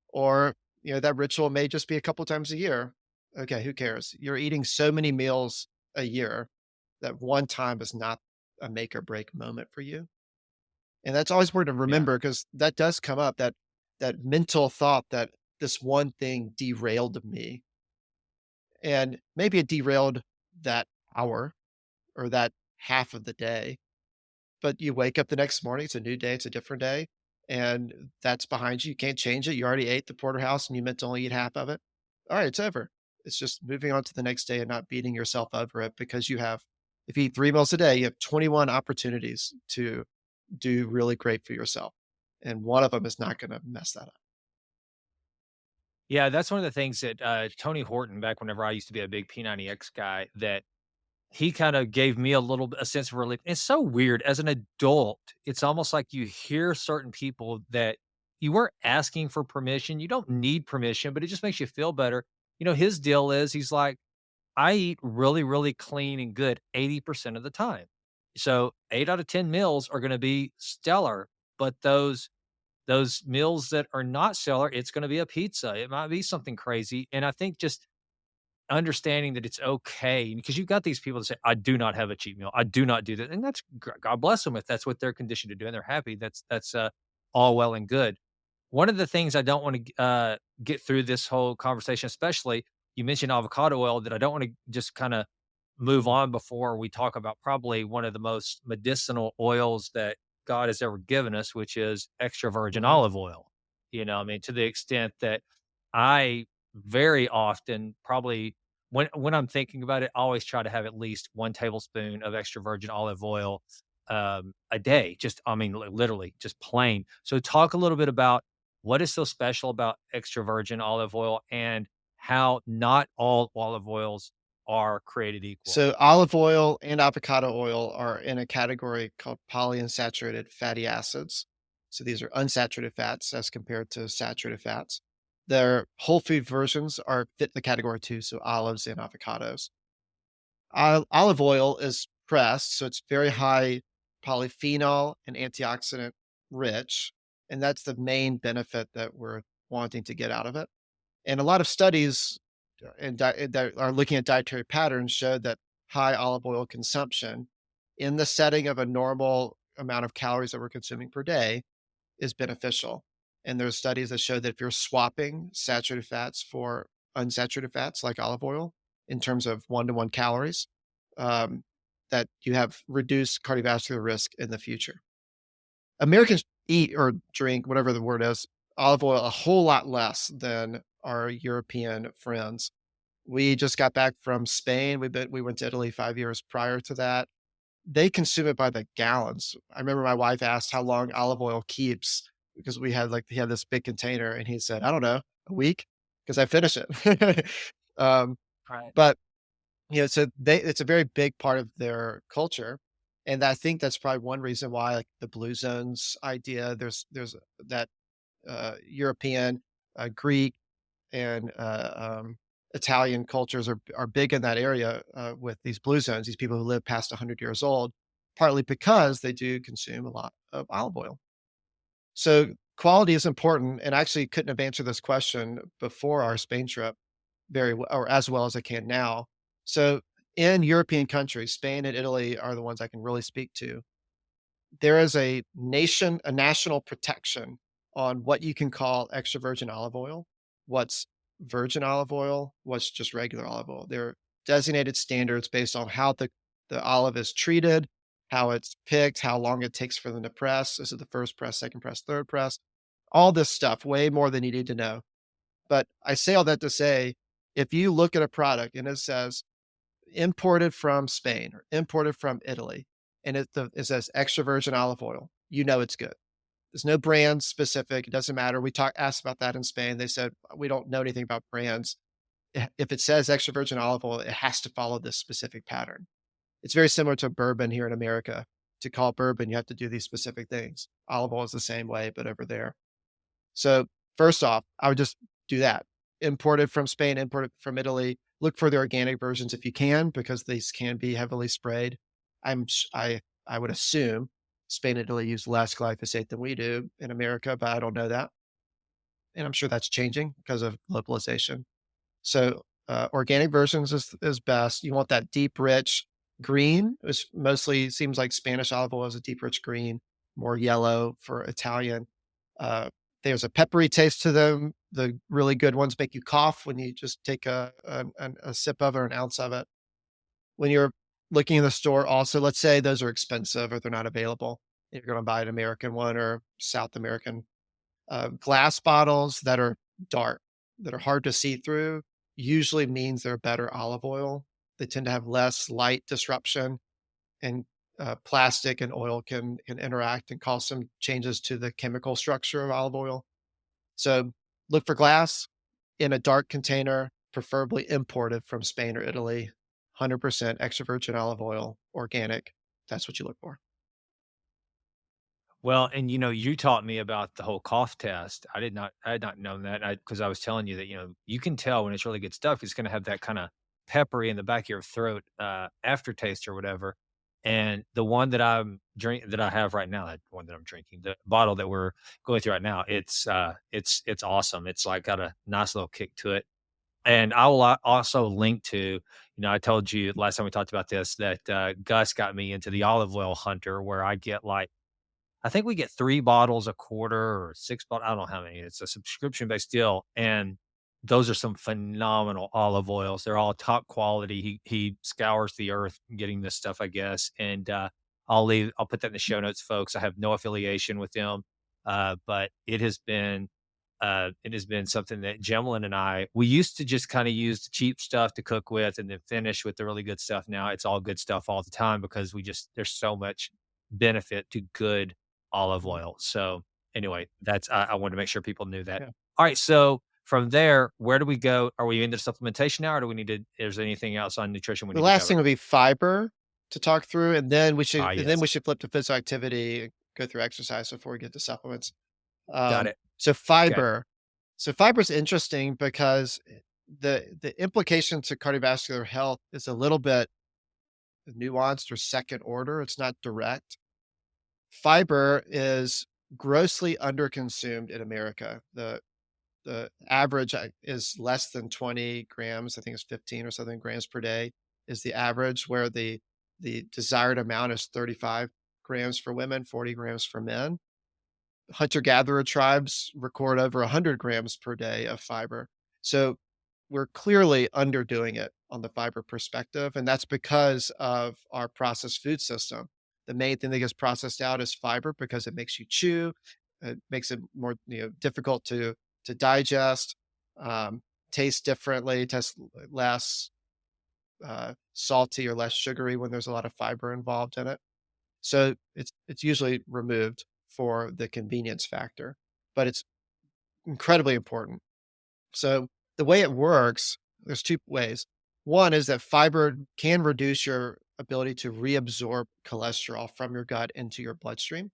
or, that ritual may just be a couple times a year. Okay, who cares? You're eating so many meals a year that one time is not a make or break moment for you. And that's always important to yeah, remember because that does come up, that mental thought that this one thing derailed me, and maybe it derailed that hour or that half of the day, but you wake up the next morning, it's a new day, it's a different day, and that's behind you. You can't change it. You already ate the porterhouse and you meant to only eat half of it. All right, it's over. It's just moving on to the next day and not beating yourself over it because if you eat 3 meals a day, you have 21 opportunities to do really great for yourself. And one of them is not going to mess that up. Yeah, that's one of the things that, Tony Horton, back whenever I used to be a big P90X guy, that he kinda gave me a sense of relief. It's so weird. As an adult, it's almost like you hear certain people that you weren't asking for permission. You don't need permission, but it just makes you feel better. His deal is he's like, "I eat really, really clean and good 80% of the time. So 8 out of 10 meals are gonna be stellar, but those meals that are not stellar, it's gonna be a pizza. It might be something crazy." And I think just understanding that it's okay because you've got these people that say, "I do not have a cheat meal. I do not do that." And that's God bless them if that's what they're conditioned to do and they're happy. That's all well and good. One of the things I don't want to get through this whole conversation, especially you mentioned avocado oil, that I don't want to just kind of move on before we talk about probably one of the most medicinal oils that God has ever given us, which is extra virgin Mhm. olive oil. I mean, to the extent that I very often probably when I'm thinking about it, I always try to have at least 1 tablespoon of extra virgin olive oil a day. Just, I mean, literally, just plain. So, talk a little bit about what is so special about extra virgin olive oil and how not all olive oils are created equal. So olive oil and avocado oil are in a category called polyunsaturated fatty acids. So these are unsaturated fats as compared to saturated fats. Their whole food versions are fit in the category too, so olives and avocados. Olive oil is pressed, so it's very high polyphenol and antioxidant rich, and that's the main benefit that we're wanting to get out of it. And a lot of studies that are looking at dietary patterns show that high olive oil consumption in the setting of a normal amount of calories that we're consuming per day is beneficial. And there's studies that show that if you're swapping saturated fats for unsaturated fats like olive oil in terms of 1 to 1 calories, um, that you have reduced cardiovascular risk in the future. Americans eat or drink, whatever the word is, olive oil a whole lot less than our European friends. We just got back from Spain. We went to Italy 5 years prior to that. They consume it by the gallons. I remember my wife asked how long olive oil keeps because he had this big container and he said, "I don't know, a week," because I finish it. Um, Right. but so it's a very big part of their culture, and I think that's probably one reason why, like, the blue zones idea, there's that, European, Greek, and, Italian cultures are big in that area, with these blue zones, these people who live past 100 years old, partly because they do consume a lot of olive oil. So, quality is important, and I actually couldn't have answered this question before our Spain trip or as well as I can now. So, in European countries, Spain and Italy are the ones I can really speak to. There is a national protection on what you can call extra virgin olive oil, what's virgin olive oil, what's just regular olive oil. There are designated standards based on how the olive is treated, how it's picked, how long it takes for them to press. Is it the first press, second press, third press? All this stuff, way more than you need to know. But I say all that to say, if you look at a product and it says imported from Spain or imported from Italy, and it says extra virgin olive oil, you know it's good. There's no brand specific. It doesn't matter. Asked about that in Spain. They said we don't know anything about brands. If it says extra virgin olive oil, it has to follow this specific pattern. It's very similar to bourbon here in America. To call bourbon, you have to do these specific things. Olive oil is the same way, but over there. So, first off, I would just do that. Imported from Spain, imported from Italy. Look for the organic versions if you can, because these can be heavily sprayed. I would assume Spain and Italy use less glyphosate than we do in America, but I don't know that. And I'm sure that's changing because of globalization. So, organic versions is best. You want that deep, rich green. It's mostly seems like Spanish olive oil is a deep, rich green, more yellow for Italian. Uh, there's a peppery taste to them. The really good ones make you cough when you just take a sip of it or an ounce of it. When you're looking in the store, also, let's say those are expensive or they're not available. You're going to buy an American one or South American. Glass bottles that are dark, that are hard to see through, usually means they're better olive oil. They tend to have less light disruption, and plastic and oil can interact and cause some changes to the chemical structure of olive oil. So look for glass in a dark container, preferably imported from Spain or Italy. 100% extra virgin olive oil, organic. That's what you look for. Well, and you taught me about the whole cough test. I had not known that. Because I was telling you that, you can tell when it's really good stuff. It's going to have that kind of peppery in the back of your throat, aftertaste or whatever. And the one that that I have right now, that one that I'm drinking, the bottle that we're going through right now, it's awesome. It's like got a nice little kick to it. And I will also link to, I told you last time we talked about this that Gus got me into the olive oil hunter where I get like, I think we get 3 bottles a quarter or 6 bottles. I don't know how many. It's a subscription-based deal, and those are some phenomenal olive oils. They're all top quality. He scours the earth getting this stuff, I guess, and, I'll put that in the show notes, folks. I have no affiliation with them, but it has been something that Gemlin and we used to just kinda use the cheap stuff to cook with and then finish with the really good stuff. Now it's all good stuff all the time because there's so much benefit to good olive Mhm. oil. So anyway, I wanted to make sure people knew that. Yeah. All right, so from there, where do we go? Are we into supplementation now, or do we need to? Is there anything else on nutrition we The need to last thing cover? would be fiber to talk through, and then Ah, yes, we should flip to physical activity and go through exercise before we get to supplements. got it. So Okay, fiber is interesting because the implication to cardiovascular health is a little bit nuanced or second order. It's not direct. Fiber is grossly underconsumed in America. The average is less than 20 grams. I think it's 15 or something grams per day is the average, where the desired amount is 35 grams for women, 40 grams for men. Hunter-gatherer tribes record over 100 grams per day of fiber. So we're clearly underdoing it on the fiber perspective, and that's because of our processed food system. The main thing that gets processed out is fiber because it makes you chew. It makes it more, difficult to digest, taste differently, taste less salty or less sugary when there's a lot of fiber involved in it. So it's usually removed for the convenience factor, but it's incredibly important. So the way it works, there's 2 ways. One is that fiber can reduce your ability to reabsorb cholesterol from your gut into your bloodstream.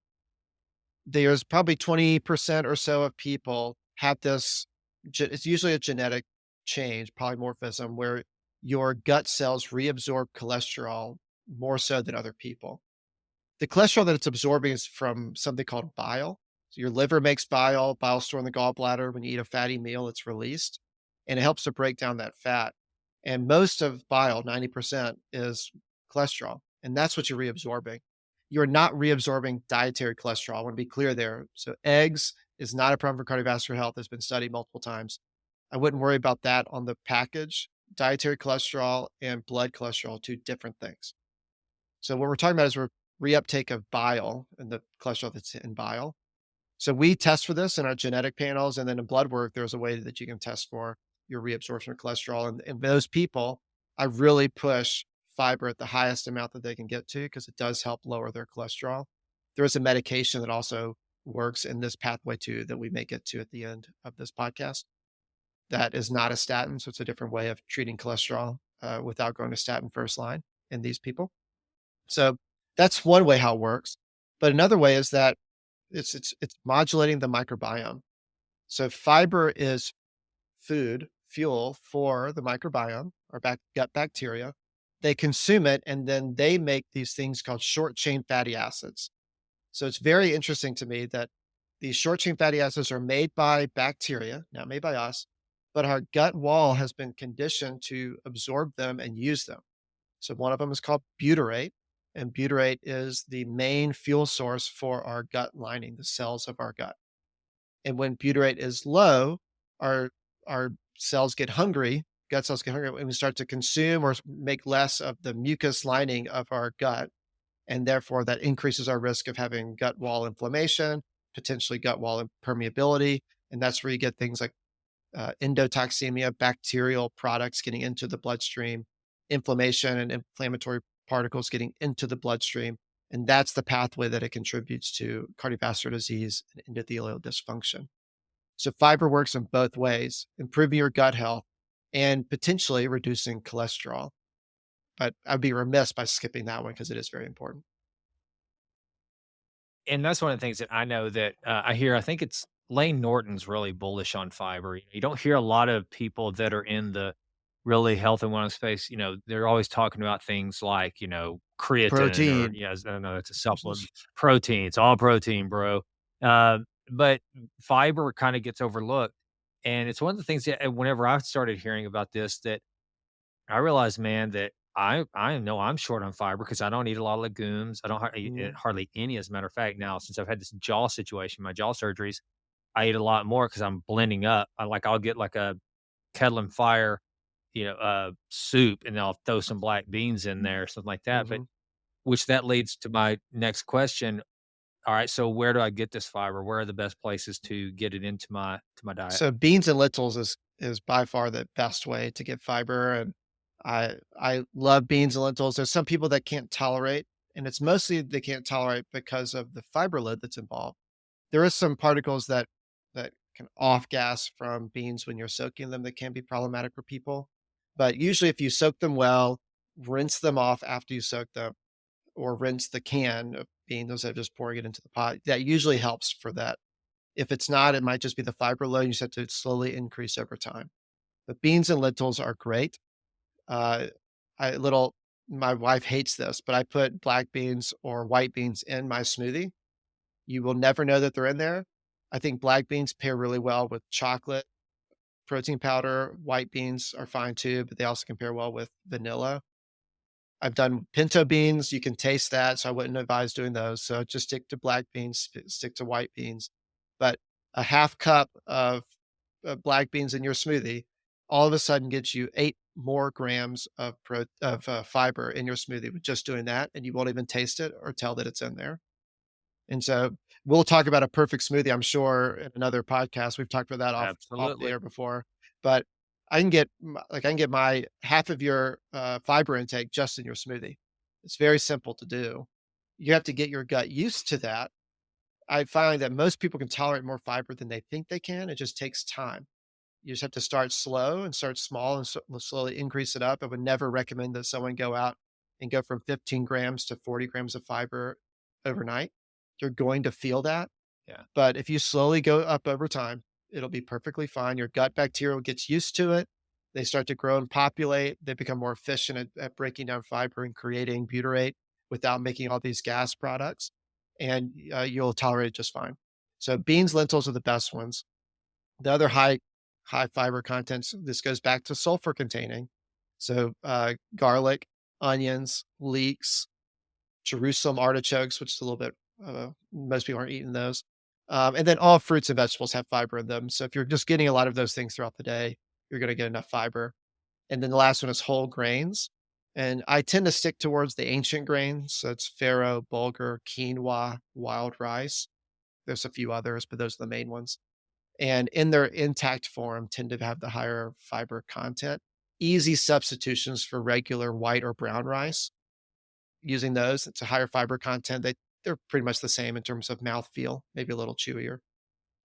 There's probably 20% or so of people have this it's usually a genetic change, polymorphism, where your gut cells reabsorb cholesterol more so than other people. The cholesterol that it's absorbing is from something called bile. So your liver makes bile, bile stored in the gallbladder. When you eat a fatty meal, it's released and it helps to break down that fat. And most of bile, 90%, is cholesterol. And that's what you're reabsorbing. You're not reabsorbing dietary cholesterol. I want to be clear there. So eggs is not a problem for cardiovascular health. It's been studied multiple times. I wouldn't worry about that on the package. Dietary cholesterol and blood cholesterol, two different things. So what we're talking about is reuptake of bile and the cholesterol that's in bile. So we test for this in our genetic panels, and then in blood work, there's a way that you can test for your reabsorption of cholesterol. And those people, I really push fiber at the highest amount that they can get to because it does help lower their cholesterol. There is a medication that also works in this pathway too that we may get to at the end of this podcast. That is not a statin, so it's a different way of treating cholesterol without going to statin first line in these people. So that's one way how it works. But another way is that it's modulating the microbiome. So fiber is fuel for the microbiome or gut bacteria. They consume it and then they make these things called short chain fatty acids. So it's very interesting to me that these short chain fatty acids are made by bacteria, not made by us, but our gut wall has been conditioned to absorb them and use them. So one of them is called butyrate, and butyrate is the main fuel source for our gut lining, the cells of our gut. And when butyrate is low, our our cells get hungry, gut cells get hungry, and we start to consume or make less of the mucus lining of our gut. and therefore that increases our risk of having gut wall inflammation, potentially gut wall permeability, and that's where you get things like endotoxemia, bacterial products getting into the bloodstream, inflammation and inflammatory particles getting into the bloodstream. And that's the pathway that it contributes to cardiovascular disease and endothelial dysfunction. So fiber works in both ways, improving your gut health and potentially reducing cholesterol. But I'd be remiss by skipping that one because it is very important. And that's one of the things that I know that, I hear. I think it's Lane Norton's really bullish on fiber. You don't hear a lot of people that are in the really health and wellness space, they're always talking about things like, creatine or, Protein. yes, I know it's a supplement, protein, it's all protein, bro. But fiber kinda gets overlooked, and it's one of the things that, whenever I started hearing about this, that I realized, man, that I know I'm short on fiber because I don't eat a lot of legumes. I don't eat Mhm, hardly any, as a matter of fact. Now, since I've had this jaw situation, my jaw surgeries, I eat a lot more because I'm blending up. I'll get like a kettle and fire, soup, and then I'll throw some black beans in there, something like that. But mhm. which that leads to my next question. All right, so where do I get this fiber? Where are the best places to get it into my diet? So beans and lentils is by far the best way to get fiber, and I love beans and lentils. There's some people that can't tolerate, and it's mostly they can't tolerate because of the fiber load that's involved. There is some particles that can off gas from beans when you're soaking them that can be problematic for people. But usually if you soak them well, rinse them off after you soak them, or rinse the can of beans instead of just pouring it into the pot, that usually helps for that. If it's not, it might just be the fiber load. You just have to slowly increase over time. But beans and lentils are great. Uh, I little My wife hates this, but I put black beans or white beans in my smoothie. You will never know that they're in there. I think black beans pair really well with chocolate, protein powder. White beans are fine too, but they also can pair well with vanilla. I've done pinto beans. You can taste that, so I wouldn't advise doing those. So just stick to black beans, stick to white beans. But a half cup of black beans in your smoothie all of a sudden gets you 8 more grams of fiber in your smoothie with just doing that, and you won't even taste it or tell that it's in there. And so we'll talk about a perfect smoothie, I'm sure, in another podcast. We've talked about that off the Absolutely. air before, but I can get my half of your fiber intake just in your smoothie. It's very simple to do. You have to get your gut used to that. I find that most people can tolerate more fiber than they think they can. It just takes time. You just have to start slow and start small and slowly increase it up. I would never recommend that someone go out and go from 15 grams to 40 grams of fiber overnight. You're going to feel that. Yeah. But if you slowly go up over time, it'll be perfectly fine. Your gut bacteria gets used to it. They start to grow and populate. They become more efficient at breaking down fiber and creating butyrate without making all these gas products. And you'll tolerate it just fine. So beans, lentils are the best ones. The other high fiber contents, this goes back to sulfur containing. So garlic, onions, leeks, Jerusalem artichokes, which is a little bit most people aren't eating those. And then all fruits and vegetables have fiber in them. So if you're just getting a lot of those things throughout the day, you're going to get enough fiber. And then the last one is whole grains. And I tend to stick towards the ancient grains. So it's farro, bulgur, quinoa, wild rice. There's a few others, but those are the main ones. And in their intact form tend to have the higher fiber content. Easy substitutions for regular white or brown rice. Using those, it's a higher fiber content. They're pretty much the same in terms of mouthfeel, maybe a little chewier.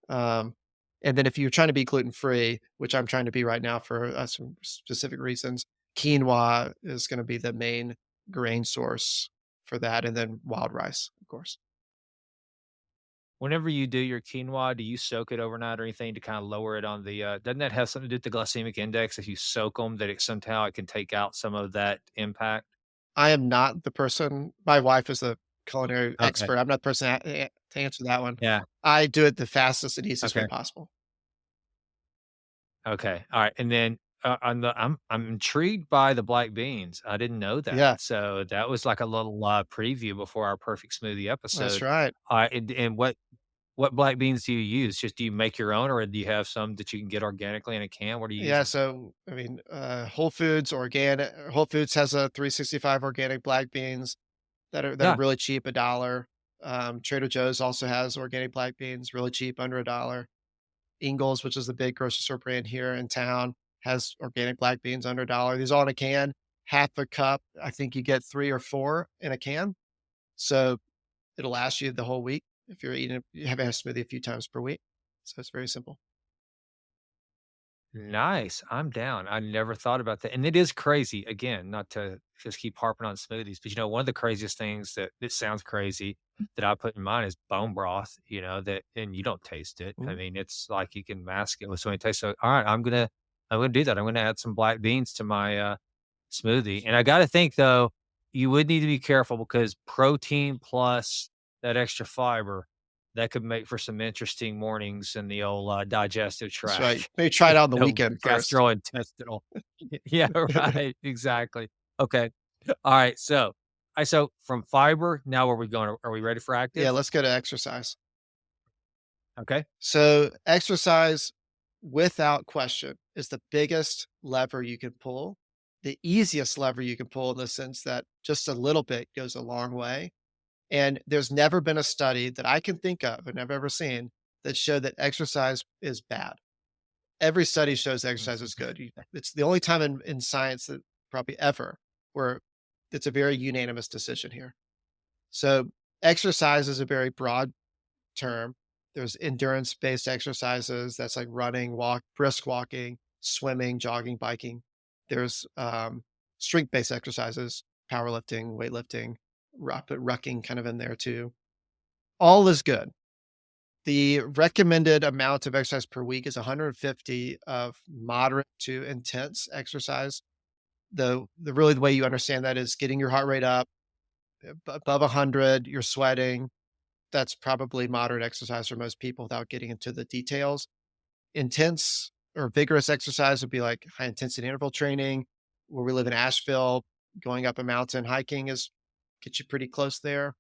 Um, and then if you're trying to be gluten free, which I'm trying to be right now for some specific reasons, quinoa is going to be the main grain source for that, and then wild rice, of course. Whenever you do your quinoa, do you soak it overnight or anything to kinda lower it on the, doesn't that have something to do with the glycemic index if you soak them, that it somehow it can take out some of that impact? I am not the person. My wife is a culinary Okay. expert. I'm not the person to answer that one. Yeah. I do it the fastest and easiest way Okay. possible. Okay. Alright, and then, on the I'm intrigued by the black beans. I didn't know that. Yeah, So, that was like a little, preview before our perfect smoothie that's episode. right. And what black beans do you use? Just do you make your own, or do you have some that you can get organically in a can? What are you Yeah, using? so I mean, Whole Foods has a 365 organic black beans. that are Yeah. really cheap, a dollar. Trader Joe's also has organic black beans, really cheap, under a dollar. Ingles, which is the big grocery store brand here in town, has organic black beans under a dollar. These all in a can, half a cup. I think you get 3 or 4 in a can. So it'll last you the whole week if you're eating you having a smoothie a few times per week. So it's very simple. Nice. I'm down. I never thought about that. And it is crazy, again, not to just keep harping on smoothies, but one of the craziest things that sounds crazy that I put in mine is bone broth, that and you don't taste it. I Mhm. mean, it's like you can mask it with so many tastes. So all right, I'm gonna do that. I'm gonna add some black beans to my smoothie. And I gotta think though, you would need to be careful because protein plus that extra fiber that could make for some interesting mornings in the old, digestive That's right. tract, Maybe try it out on the no, weekend first. gastrointestinal. Yeah, right, exactly. Okay. Alright, so from fiber, now where are we going? Are we ready for Yeah, active? let's go to exercise. Okay. So, exercise, without question, is the biggest lever you can pull, the easiest lever you can pull in the sense that just a little bit goes a long way. And there's never been a study that I can think of and I've ever seen that showed that exercise is bad. Every study shows exercise is good. It's the only time in science that probably ever where it's a very unanimous decision here. So, exercise is a very broad term. There's endurance based exercises that's like running, brisk walking, swimming, jogging, biking. There's strength based exercises, powerlifting, weightlifting, put rucking kind of in there too. All is good. The recommended amount of exercise per week is 150 of moderate to intense exercise. The way you understand that is getting your heart rate up above 100, you're sweating, that's probably moderate exercise for most people without getting into the details. Intense or vigorous exercise would be like high intensity interval training. Where we live in Asheville, going up a mountain hiking is gets you pretty close there.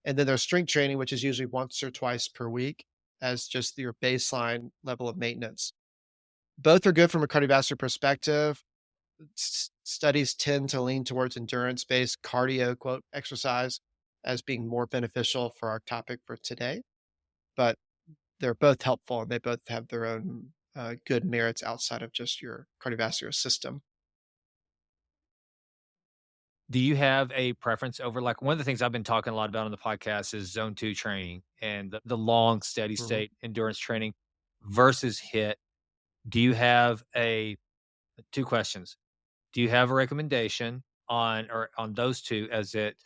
And then there's strength training, which is usually once or twice per week as just your baseline level of maintenance. Both are good from a cardiovascular perspective. Studies tend to lean towards endurance based cardio quote exercise as being more beneficial for our topic for today. But they're both helpful and they both have their own good merits outside of just your cardiovascular system. Do you have a preference over like, one of the things I've been talking a lot about on the podcast is zone 2 training and the long steady Mhm. state endurance training versus hit. Do you have a 2 questions. Do you have a recommendation on those 2 as it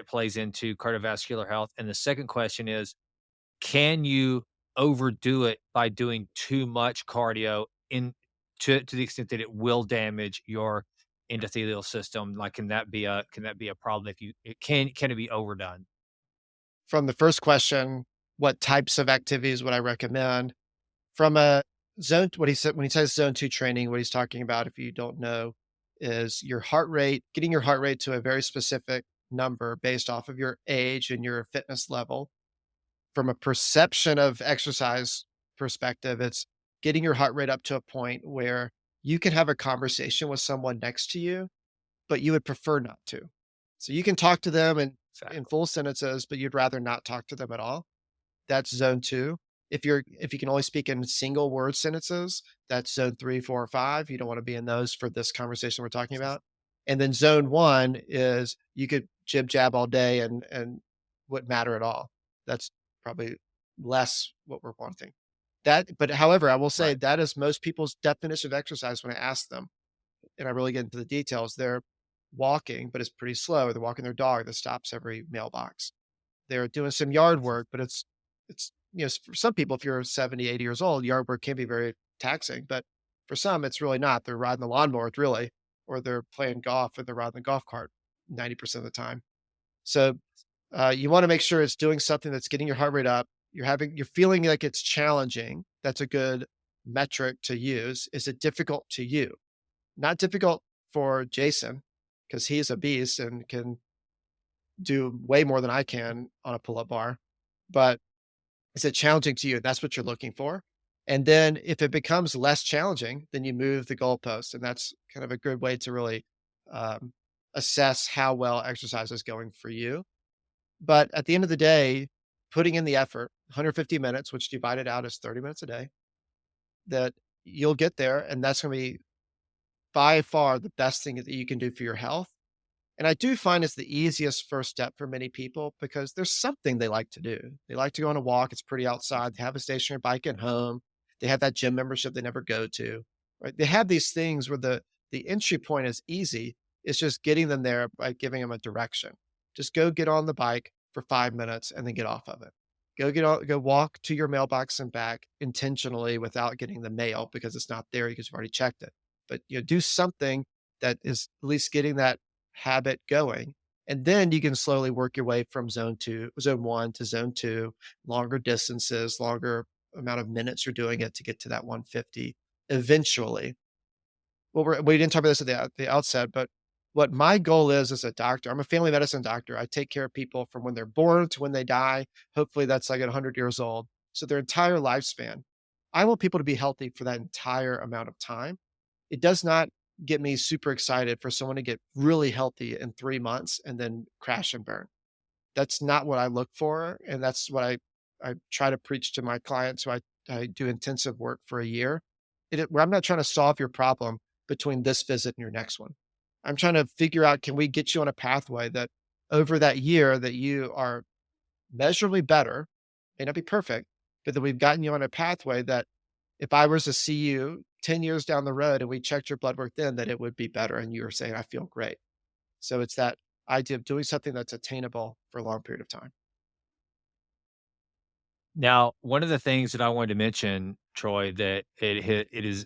plays into cardiovascular health? And the second question is, can you overdo it by doing too much cardio in to the extent that it will damage your endothelial system? Like, can that be a problem if can it be overdone? From the first question, what types of activities would I recommend? From a what he said when he says zone two training, what he's talking about, if you don't know, is your heart rate, getting your heart rate to a very specific number based off of your age and your fitness level. From a perception of exercise perspective, it's getting your heart rate up to a point where you can have a conversation with someone next to you, but you would prefer not to. So you can talk to them in Exactly. full sentences, but you'd rather not talk to them at all. That's zone 2. If you can only speak in single word sentences, that's zone 3, 4, or 5. You don't wanna be in those for this conversation we're talking about. And then zone 1 is you could jib jab all day and wouldn't matter at all. That's probably less what we're wanting. But however, I will say Right. that is most people's definition of exercise when I ask them, and I really get into the details. They're walking, but it's pretty slow, or they're walking their dog that stops every mailbox. They're doing some yard work, but for some people, if you're 70, 80 years old, yard work can be very taxing, but for some, it's really not. They're riding the lawnmower, it's really, or they're playing golf and they're riding the golf cart 90% of the time. So you want to make sure it's doing something that's getting your heart rate up. You're feeling like it's challenging. That's a good metric to use. Is it difficult to you? Not difficult for Jason because he's a beast and can do way more than I can on a pull-up bar. But is it challenging to you? That's what you're looking for. And then if it becomes less challenging, then you move the goalpost. And that's kind of a good way to really um, assess how well exercise is going for you. But at the end of the day, putting in the effort, 150 minutes, which divided out is 30 minutes a day, that you'll get there. And that's going to be by far the best thing that you can do for your health. And I do find it's the easiest first step for many people because there's something they like to do. They like to go on a walk. It's pretty outside. They have a stationary bike at home. They have that gym membership they never go to. Right? They have these things where the entry point is easy. It's just getting them there by giving them a direction. Just go get on the bike for 5 minutes and then get off of it. Go walk to your mailbox and back intentionally without getting the mail because it's not there because you've already checked it. But do something that is at least getting that habit going. And then you can slowly work your way from zone 1 to zone 2, longer distances, longer amount of minutes you're doing it to get to that 150 eventually. Well, we didn't talk about this at the outset, but what my goal is as a doctor, I'm a family medicine doctor. I take care of people from when they're born to when they die. Hopefully, that's like at 100 years old. So their entire lifespan. I want people to be healthy for that entire amount of time. It does not get me super excited for someone to get really healthy in 3 months and then crash and burn. That's not what I look for, and that's what I try to preach to my clients who I do intensive work for a year. Where I'm not trying to solve your problem between this visit and your next one. I'm trying to figure out, can we get you on a pathway that over that year that you are measurably better, may not be perfect, but that we've gotten you on a pathway that if I was to see you 10 years down the road and we checked your blood work then, that it would be better. And you were saying, I feel great. So it's that idea of doing something that's attainable for a long period of time. Now, one of the things that I wanted to mention, Troy, that it is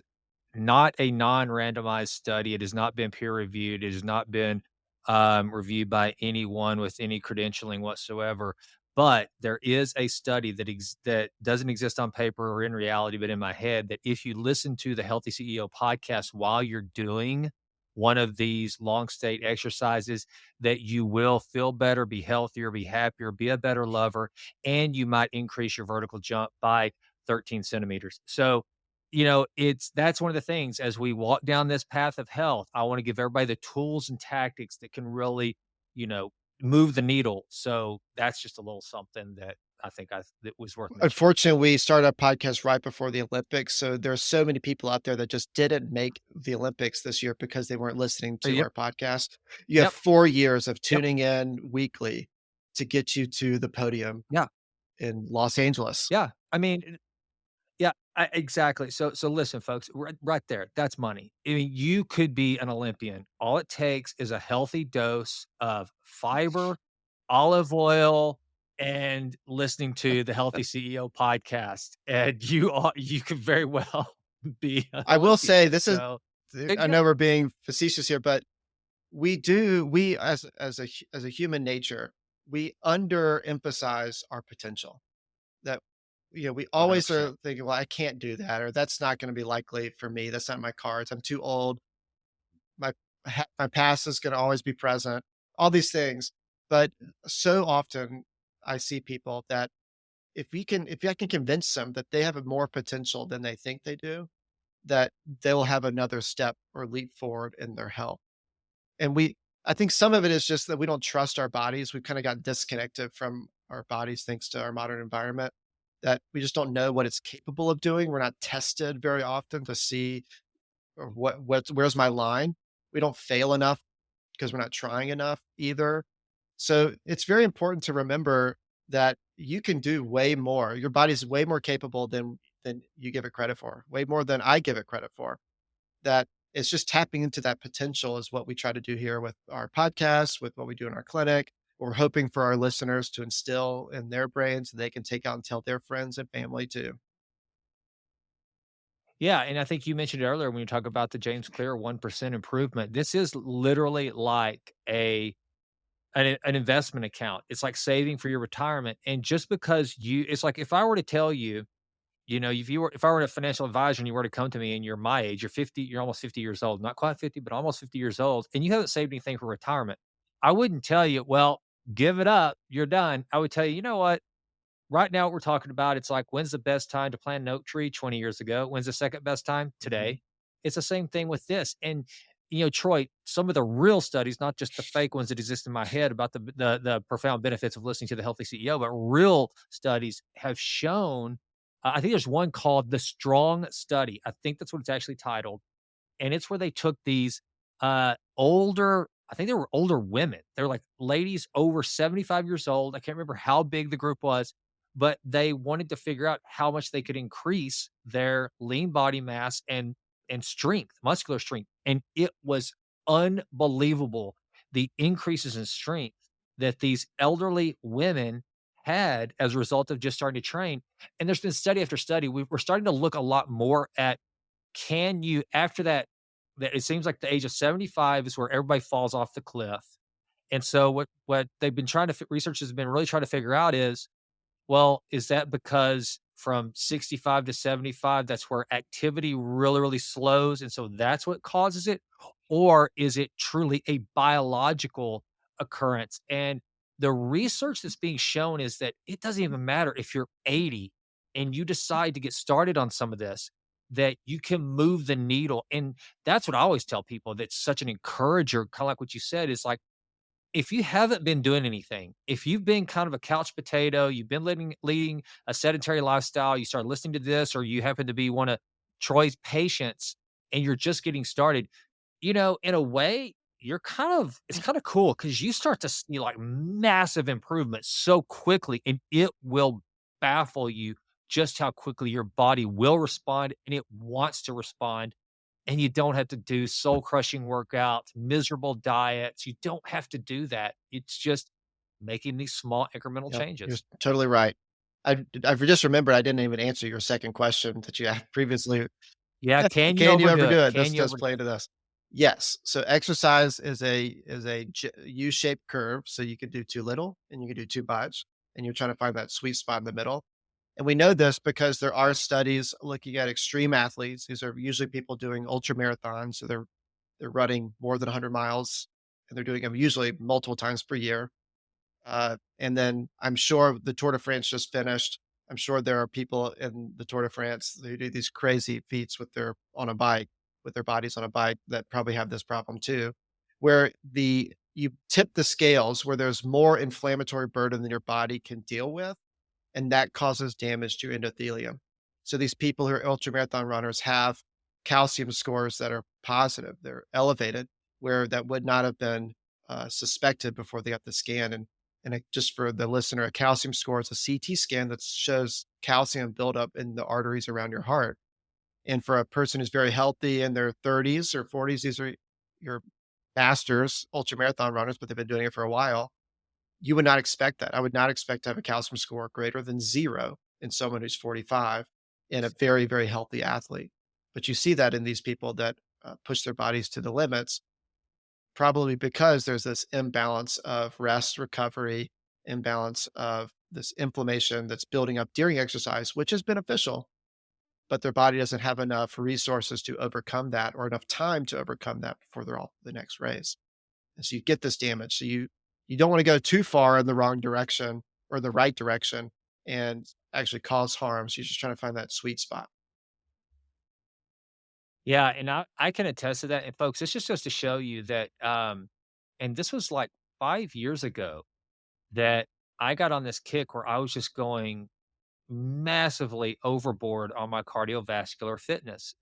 not a non-randomized study. It has not been peer reviewed. It has not been reviewed by anyone with any credentialing whatsoever. But there is a study that doesn't exist on paper or in reality, but in my head, that if you listen to the Healthy CEO podcast while you're doing one of these long state exercises, that you will feel better, be healthier, be happier, be a better lover, and you might increase your vertical jump by 13 centimeters. So, that's one of the things as we walk down this path of health, I want to give everybody the tools and tactics that can really, you know, move the needle. So that's just a little something that I think that was worth mentioning. Unfortunately, we started a podcast right before the Olympics. So there's so many people out there that just didn't make the Olympics this year because they weren't listening to Yep. our podcast. You have Yep. 4 years of Yep. tuning in weekly to get you to the podium Yeah. in Los Angeles. Yeah. I mean, yeah, exactly. So listen, folks, right there, that's money. I mean, you could be an Olympian. All it takes is a healthy dose of fiber, olive oil, and listening to the Healthy CEO podcast, and you could very well be an I will Olympian. say this is So there you I go. know we're being facetious here, but we as a human nature, we underemphasize our potential. That we always 100%. are thinking, well, I can't do that, or that's not going to be likely for me. That's not my cards. I'm too old. My my past is going to always be present. All these things, but so often I see people that if I can convince them that they have more potential than they think they do, that they'll have another step or leap forward in their health. And I think some of it is just that we don't trust our bodies. We've kind of got disconnected from our bodies thanks to our modern environment, that we just don't know what it's capable of doing. We're not tested very often to see or where's my line. We don't fail enough because we're not trying enough either. So it's very important to remember that you can do way more. Your body's way more capable than you give it credit for, way more than I give it credit for. That it's just tapping into that potential is what we try to do here with our podcast, with what we do in our clinic. We're hoping for our listeners to instill in their brains so they can take out and tell their friends and family too. Yeah, and I think you mentioned it earlier when you talk about the James Clear 1% improvement. This is literally like an investment account. It's like saving for your retirement, and just because it's like if I were to tell you, if I were a financial advisor and you were to come to me and you're my age, you're 50, you're almost 50 years old, not quite 50, but almost 50 years old, and you haven't saved anything for retirement, I wouldn't tell you, "Well, give it up, you're done." I would tell you, "You know what? Right now, what we're talking about, it's like, when's the best time to plant an oak tree? 20 years ago. When's the second best time? Mhm. Today." It's the same thing with this. And Troy, some of the real studies, not just the fake ones that exist in my head about the profound benefits of listening to the healthy CEO, but real studies have shown. I think there's one called the Strong Study. I think that's what it's actually titled, and it's where they took these older. I think they were older women. They're like ladies over 75 years old. I can't remember how big the group was, but they wanted to figure out how much they could increase their lean body mass and strength, muscular strength. And it was unbelievable the increases in strength that these elderly women had as a result of just starting to train. And there's been study after study. We're starting to look a lot more at, can you, after that it seems like the age of 75 is where everybody falls off the cliff. And so what they've been trying to researchers have been really trying to figure out is, well, is that because from 65 to 75, that's where activity really, really slows, and so that's what causes it? Or is it truly a biological occurrence? And the research that's being shown is that it doesn't even matter if you're 80 and you decide to get started on some of this, that you can move the needle. And that's what I always tell people, that's such an encourager, kind of like what you said, is like, if you haven't been doing anything, if you've been kind of a couch potato, you've been leading a sedentary lifestyle, you start listening to this, or you happen to be one of Troy's patients and you're just getting started, in a way, it's kind of cool because you start to see like massive improvements so quickly, and it will baffle you just how quickly your body will respond, and it wants to respond, and you don't have to do soul crushing workouts, miserable diets. You don't have to do that. It's just making these small incremental Yep, you're changes. totally right. I've just remembered I didn't even answer your second question that you asked previously. Yeah. Can you Can you overdo overdo it? it? This Can you does overdo play it? into this. Yes. So exercise is a U-shaped curve. So you can do too little and you can do too much, and you're trying to find that sweet spot in the middle. And we know this because there are studies looking at extreme athletes. These are usually people doing ultra marathons. So they're running more than 100 miles, and they're doing them usually multiple times per year. And then I'm sure the Tour de France just finished. I'm sure there are people in the Tour de France who do these crazy feats with their on a bike, with their bodies on a bike that probably have this problem too, where the you tip the scales where there's more inflammatory burden than your body can deal with, and that causes damage to your endothelium. So these people who are ultramarathon runners have calcium scores that are positive, they're elevated, where that would not have been suspected before they got the scan. Just for the listener, a calcium score is a CT scan that shows calcium buildup in the arteries around your heart. And for a person who's very healthy in their 30s or 40s, these are your masters, ultramarathon runners, but they've been doing it for a while. You would not expect that. I would not expect to have a calcium score greater than 0 in someone who's 45 and a very, very healthy athlete. But you see that in these people that push their bodies to the limits, probably because there's this imbalance of rest, recovery, imbalance of this inflammation that's building up during exercise, which is beneficial, but their body doesn't have enough resources to overcome that or enough time to overcome that before they're off the next race. And so you get this damage. So you don't want to go too far in the wrong direction or the right direction and actually cause harm. So you're just trying to find that sweet spot. Yeah, and I can attest to that. And folks, this just goes to show you that, and this was like 5 years ago that I got on this kick where I was just going massively overboard on my cardiovascular fitness.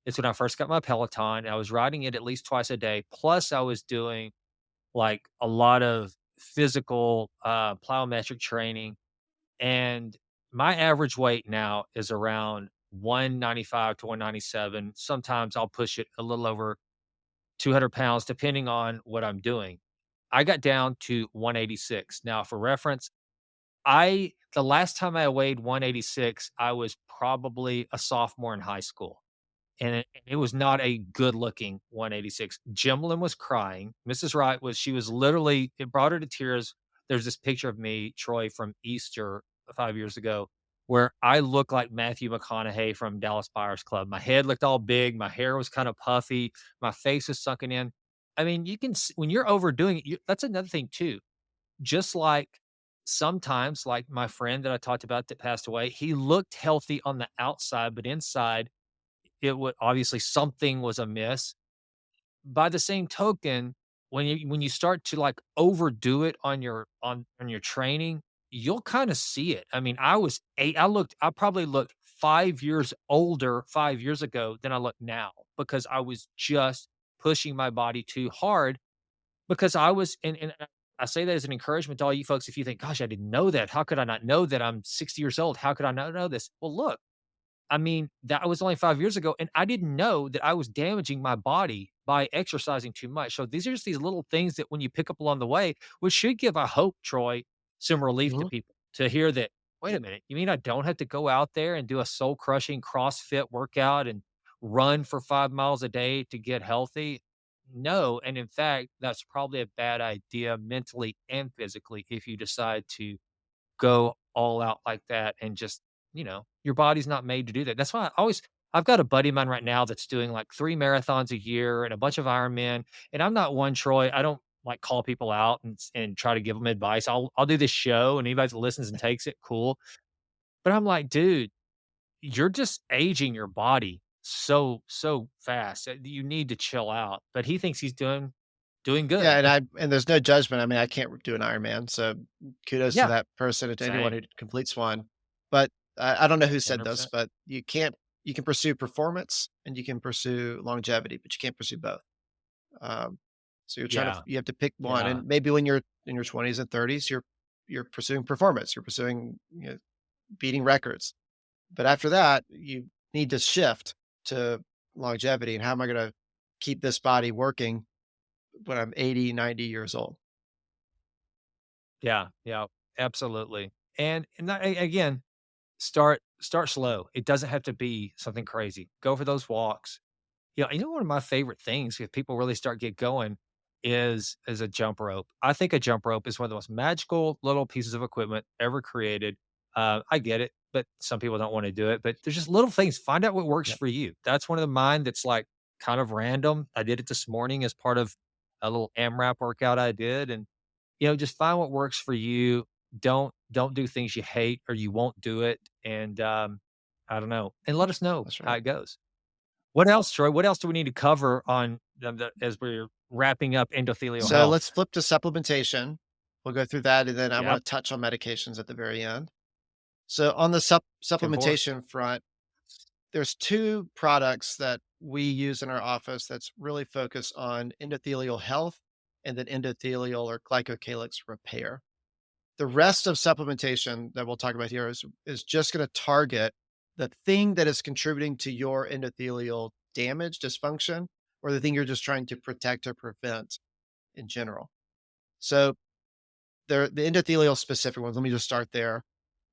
It's when I first got my Peloton. I was riding it at least twice a day. Plus, I was doing like a lot of physical plyometric training, and my average weight now is around 195 to 197. Sometimes I'll push it a little over 200 pounds, depending on what I'm doing. I got down to 186. Now, for reference, the last time I weighed 186, I was probably a sophomore in high school, and it was not a good looking 186. Jimlin was crying. Mrs. Wright she was literally, it brought her to tears. There's this picture of me, Troy, from Easter 5 years ago, where I look like Matthew McConaughey from Dallas Buyers Club. My head looked all big. My hair was kind of puffy. My face was sunken in. I mean, when you're overdoing it, that's another thing too. Just like sometimes, like my friend that I talked about that passed away, he looked healthy on the outside, but inside it would obviously something was amiss. by the same token, when you start to, like, overdo it on your training, you'll kinda see it. I mean, I probably looked 5 years older 5 years ago than I look now because I was just pushing my body too hard because I was and I say that as an encouragement to all you folks, if you think, "Gosh, I didn't know that. How could I not know that? I'm 60 years old. How could I not know this?" Well, look, I mean, that was only 5 years ago, and I didn't know that I was damaging my body by exercising too much. So these are just these little things that when you pick up along the way, which should give, I hope, Troy, some relief to Mhm. people to hear that, wait a minute, you mean I don't have to go out there and do a soul crushing CrossFit workout and run for 5 miles a day to get healthy? No. And in fact, that's probably a bad idea mentally and physically if you decide to go all out like that and just, your body's not made to do that. That's why I've got a buddy of mine right now that's doing like 3 marathons a year and a bunch of Ironman, and I'm not one, Troy, I don't, like, call people out and try to give them advice. I'll do this show, and anybody that listens and takes it, cool. But I'm like, "Dude, you're just aging your body so fast, you need to chill out." But he thinks he's doing Yeah, good. and there's no judgment. I mean, I can't do an Ironman, so kudos to Yeah, that person and to anyone same, who completes one. But I don't know who said this, 100%. but you can pursue performance and you can pursue longevity, but you can't pursue both. Um, so Yeah, you have to pick one, yeah, and maybe when you're in your 20s and 30s, you're pursuing performance, you're pursuing, beating records. But after that, you need to shift to longevity and how am I going to keep this body working when I'm 80, 90 years old? yeah, yeah, absolutely. And that, again, start slow. It doesn't have to be something crazy. Go for those walks. One of my favorite things if people really start get going is a jump rope. I think a jump rope is one of the most magical little pieces of equipment ever created. I get it, but some people don't want to do it. But there's just little things. Find out what works Yep. for you. That's one of the mine that's like kind of random. I did it this morning as part of a little AMRAP workout I did, and just find what works for you. Don't do things you hate or you won't do it. And I don't know. And let us know That's how right. it goes. What else, Troy? What else do we need to cover on as we're wrapping up endothelial So health? let's flip to supplementation. We'll go through that, and then I Yep. want to touch on medications at the very end. So on the It's important. supplementation front, there's two products that we use in our office that's really focused on endothelial health and then endothelial or glycocalyx repair. The rest of supplementation that we'll talk about here is just going to target the thing that is contributing to your endothelial damage, dysfunction, or the thing you're just trying to protect or prevent in general. So the endothelial specific ones. Let me just start there.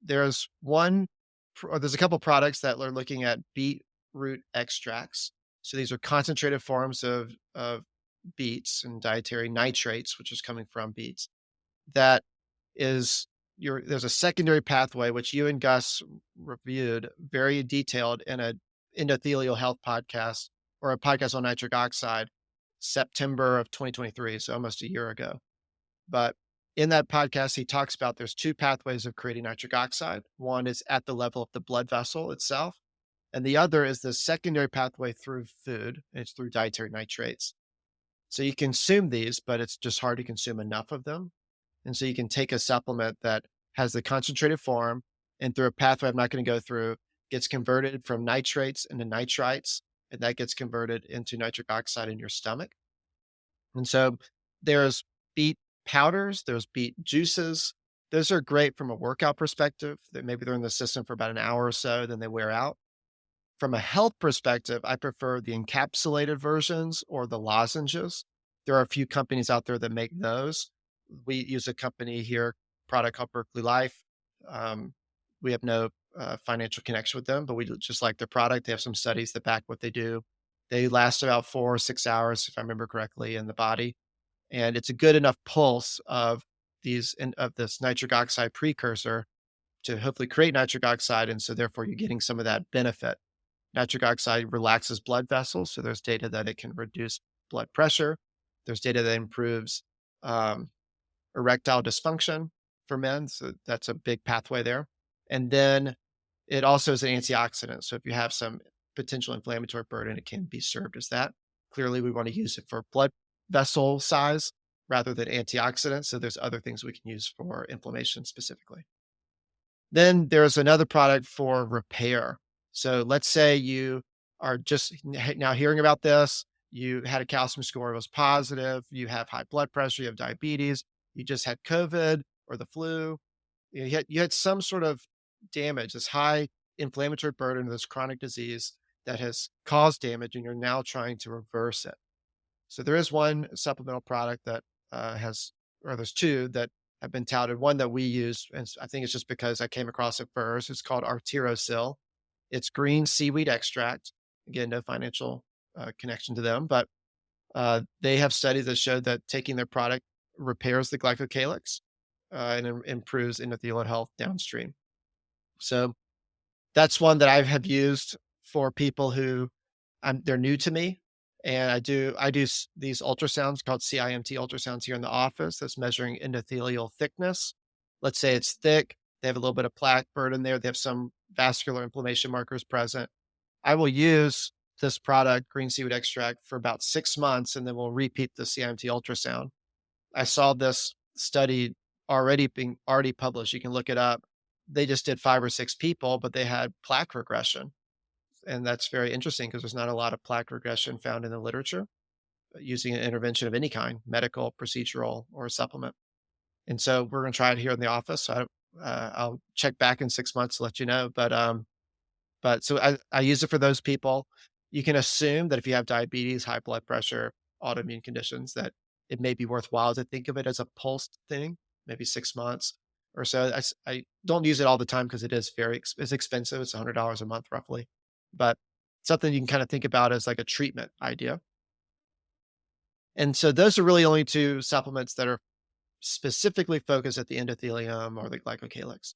There's or there's a couple products that are looking at beetroot extracts. So these are concentrated forms of beets and dietary nitrates, which is coming from beets. That is there's a secondary pathway which you and Gus reviewed very detailed in a endothelial health podcast or a podcast on nitric oxide September of 2023, so almost a year ago. But in that podcast, he talks about there's two pathways of creating nitric oxide. One is at the level of the blood vessel itself, and the other is the secondary pathway through food. And it's through dietary nitrates. So you consume these, but it's just hard to consume enough of them. And so you can take a supplement that has the concentrated form and through a pathway I'm not going to go through, gets converted from nitrates into nitrites, and that gets converted into nitric oxide in your stomach. And so there's beet powders, there's beet juices. Those are great from a workout perspective. That maybe they're in the system for about an hour or so, then they wear out. From a health perspective, I prefer the encapsulated versions or the lozenges. There are a few companies out there that make those. We use a company here, product called Berkeley Life. Um, we have no financial connection with them, but we just like their product. They have some studies that back what they do. They last about 4 or 6 hours, if I remember correctly, in the body, and it's a good enough pulse of of this nitric oxide precursor to hopefully create nitric oxide, and so therefore you're getting some of that benefit. Nitric oxide relaxes blood vessels, so there's data that it can reduce blood pressure. There's data that improves um, erectile dysfunction for men, so that's a big pathway there. And then it also is an antioxidant, so if you have some potential inflammatory burden, it can be served as that. clearly we want to use it for blood vessel size rather than antioxidants. So there's other things we can use for inflammation specifically. Then there's another product for repair. So let's say you are just now hearing about this. You had a calcium score that was positive. You have high blood pressure. You have diabetes. You just had COVID or the flu. You had some sort of damage, this high inflammatory burden, this chronic disease that has caused damage, and you're now trying to reverse it. So there is one supplemental product that has, or there's two that have been touted. One that we use, and I think it's just because I came across it first. It's called Arterosil. It's green seaweed extract. Again, no financial connection to them, but they have studies that showed that taking their product repairs the glycocalyx and improves endothelial health downstream. So that's one that I have used for people who they're new to me, and I do these ultrasounds called CIMT ultrasounds here in the office that's measuring endothelial thickness. Let's say it's thick, they have a little bit of plaque burden there, they have some vascular inflammation markers present. I will use this product, green seaweed extract, for about 6 months, and then we'll repeat the CIMT ultrasound. I saw this study already published. You can look it up. They just did 5 or 6 people, but they had plaque regression. And that's very interesting because there's not a lot of plaque regression found in the literature using an intervention of any kind, medical, procedural, or a supplement. And so we're going to try it here in the office. I'll check back in 6 months to let you know. But so I use it for those people. You can assume that if you have diabetes, high blood pressure, autoimmune conditions, that it may be worthwhile to think of it as a pulsed thing, maybe 6 months or so. I don't use it all the time because it is it's expensive. It's $100 a month roughly, but something you can kind of think about as like a treatment idea. And so those are really only two supplements that are specifically focused at the endothelium or the glycocalyx.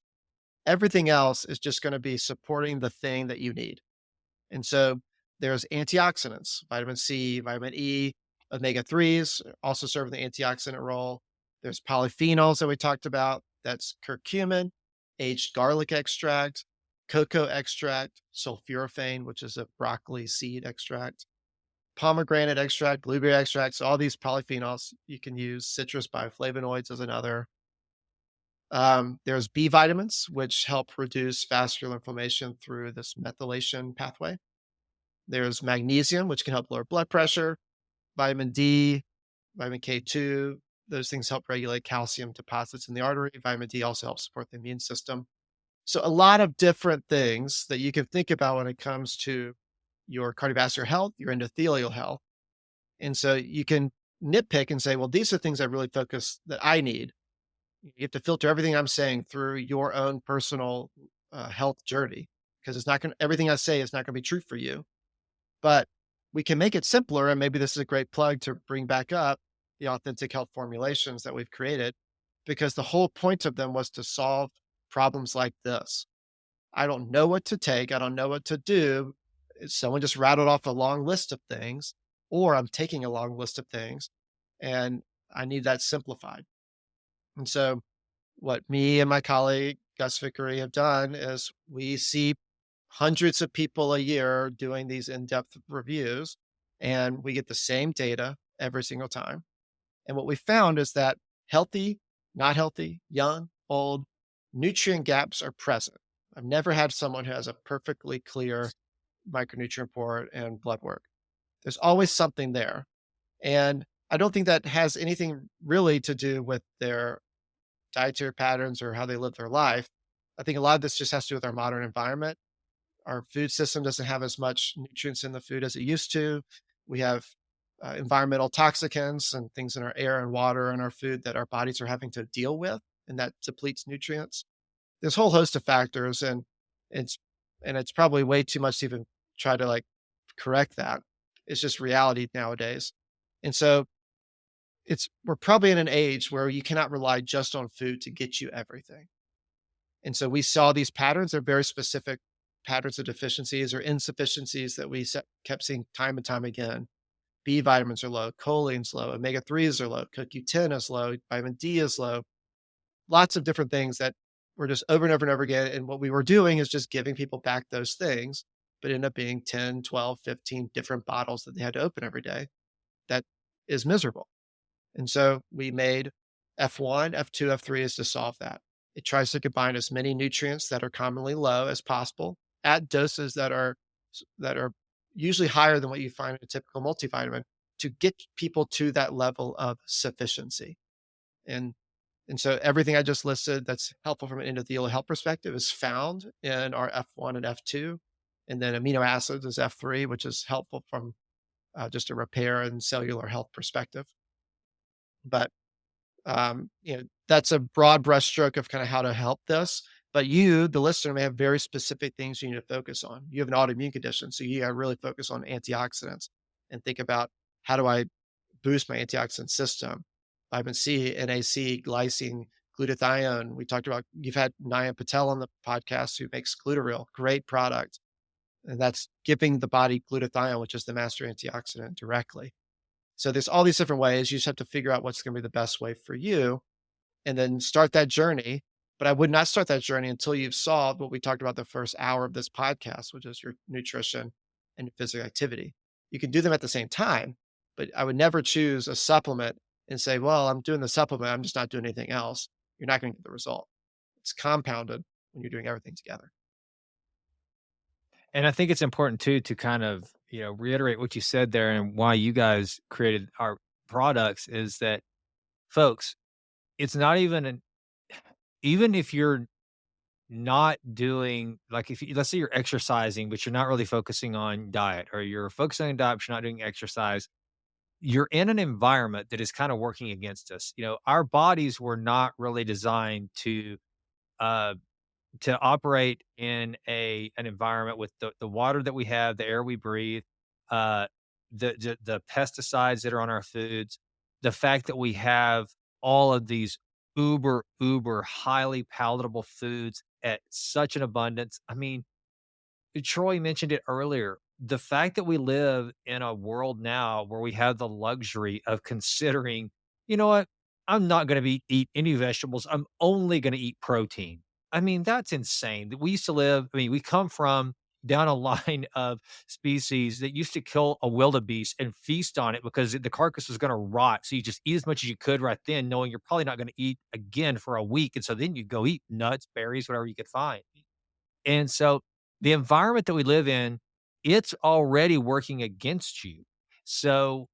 Everything else is just going to be supporting the thing that you need. And so there's antioxidants, vitamin C, vitamin E, omega 3s also serve the antioxidant role. There's polyphenols that we talked about. That's curcumin, aged garlic extract, cocoa extract, sulforaphane, which is a broccoli seed extract, pomegranate extract, blueberry extracts, all these polyphenols you can use. Citrus bioflavonoids is another. There's B vitamins, which help reduce vascular inflammation through this methylation pathway. There's magnesium, which can help lower blood pressure, vitamin D, vitamin K2. Those things help regulate calcium deposits in the artery. Vitamin D also helps support the immune system. So, a lot of different things that you can think about when it comes to your cardiovascular health, your endothelial health. And so you can nitpick and say, well, these are things I really focus that I need. You have to filter everything I'm saying through your own personal health journey because it's not going to, everything I say is not going to be true for you. But we can make it simpler, and maybe this is a great plug to bring back up the authentic health formulations that we've created, because the whole point of them was to solve problems like this. I don't know what to take, I don't know what to do. Someone just rattled off a long list of things, or I'm taking a long list of things, and I need that simplified. And so, what me and my colleague Gus Vickery have done is we see hundreds of people a year doing these in-depth reviews, and we get the same data every single time. And what we found is that healthy, not healthy, young, old, nutrient gaps are present. I've never had someone who has a perfectly clear micronutrient report and blood work. There's always something there. And I don't think that has anything really to do with their dietary patterns or how they live their life. I think a lot of this just has to do with our modern environment. Our food system doesn't have as much nutrients in the food as it used to. We have environmental toxicants and things in our air and water and our food that our bodies are having to deal with, and that depletes nutrients. There's a whole host of factors, and it's it's probably way too much to even try to like correct that. It's just reality nowadays, and so we're probably in an age where you cannot rely just on food to get you everything. And so we saw these patterns. They're very specific patterns of deficiencies or insufficiencies that kept seeing time and time again. B vitamins are low, choline's low, omega 3s are low, CoQ10 is low, vitamin D is low, lots of different things that were just over and over and over again. And what we were doing is just giving people back those things. but it ended up being 10, 12, 15 different bottles that they had to open every day. That is miserable. And so we made F1, F2, F3 is to solve that. It tries to combine as many nutrients that are commonly low as possible at doses that are usually higher than what you find in a typical multivitamin to get people to that level of sufficiency. And and so everything I just listed that's helpful from an endothelial health perspective is found in our F1 and F2. And then amino acids is F3, which is helpful from just a repair and cellular health perspective. But that's a broad brushstroke of kind of how to help this. But you, the listener, may have very specific things you need to focus on. You have an autoimmune condition, so you got to really focus on antioxidants and think about how do I boost my antioxidant system? Vitamin C, NAC, glycine, glutathione. We talked about you've had Nayan Patel on the podcast who makes glutaril, great product. And that's giving the body glutathione, which is the master antioxidant directly. So there's all these different ways. You just have to figure out what's going to be the best way for you and then start that journey. But I would not start that journey until you've solved what we talked about the first hour of this podcast, which is your nutrition and physical activity. You can do them at the same time, but I would never choose a supplement and say, well, I'm doing the supplement. I'm just not doing anything else. You're not going to get the result. It's compounded when you're doing everything together. And I think it's important too to kind of, reiterate what you said there and why you guys created our products is that folks, it's not even if you're not doing like if you, let's say you're exercising, but you're not really focusing on diet or you're focusing on diet, but you're not doing exercise, you're in an environment that is kind of working against us. Our bodies were not really designed uh to operate in an environment with the water that we have, the air we breathe, uh, the pesticides that are on our foods, the fact that we have all of these uber highly palatable foods at such an abundance. I mean, Troy mentioned it earlier. The fact that we live in a world now where we have the luxury of considering, you know what? I'm not going to eat any vegetables. I'm only going to eat protein. I mean, that's insane. We used to live, I mean, we come from down a line of species that used to kill a wildebeest and feast on it because the carcass was going to rot. So you just eat as much as you could right then, knowing you're probably not going to eat again for a week. And so then you go eat nuts, berries, whatever you could find. And so the environment that we live in, it's already working against you. So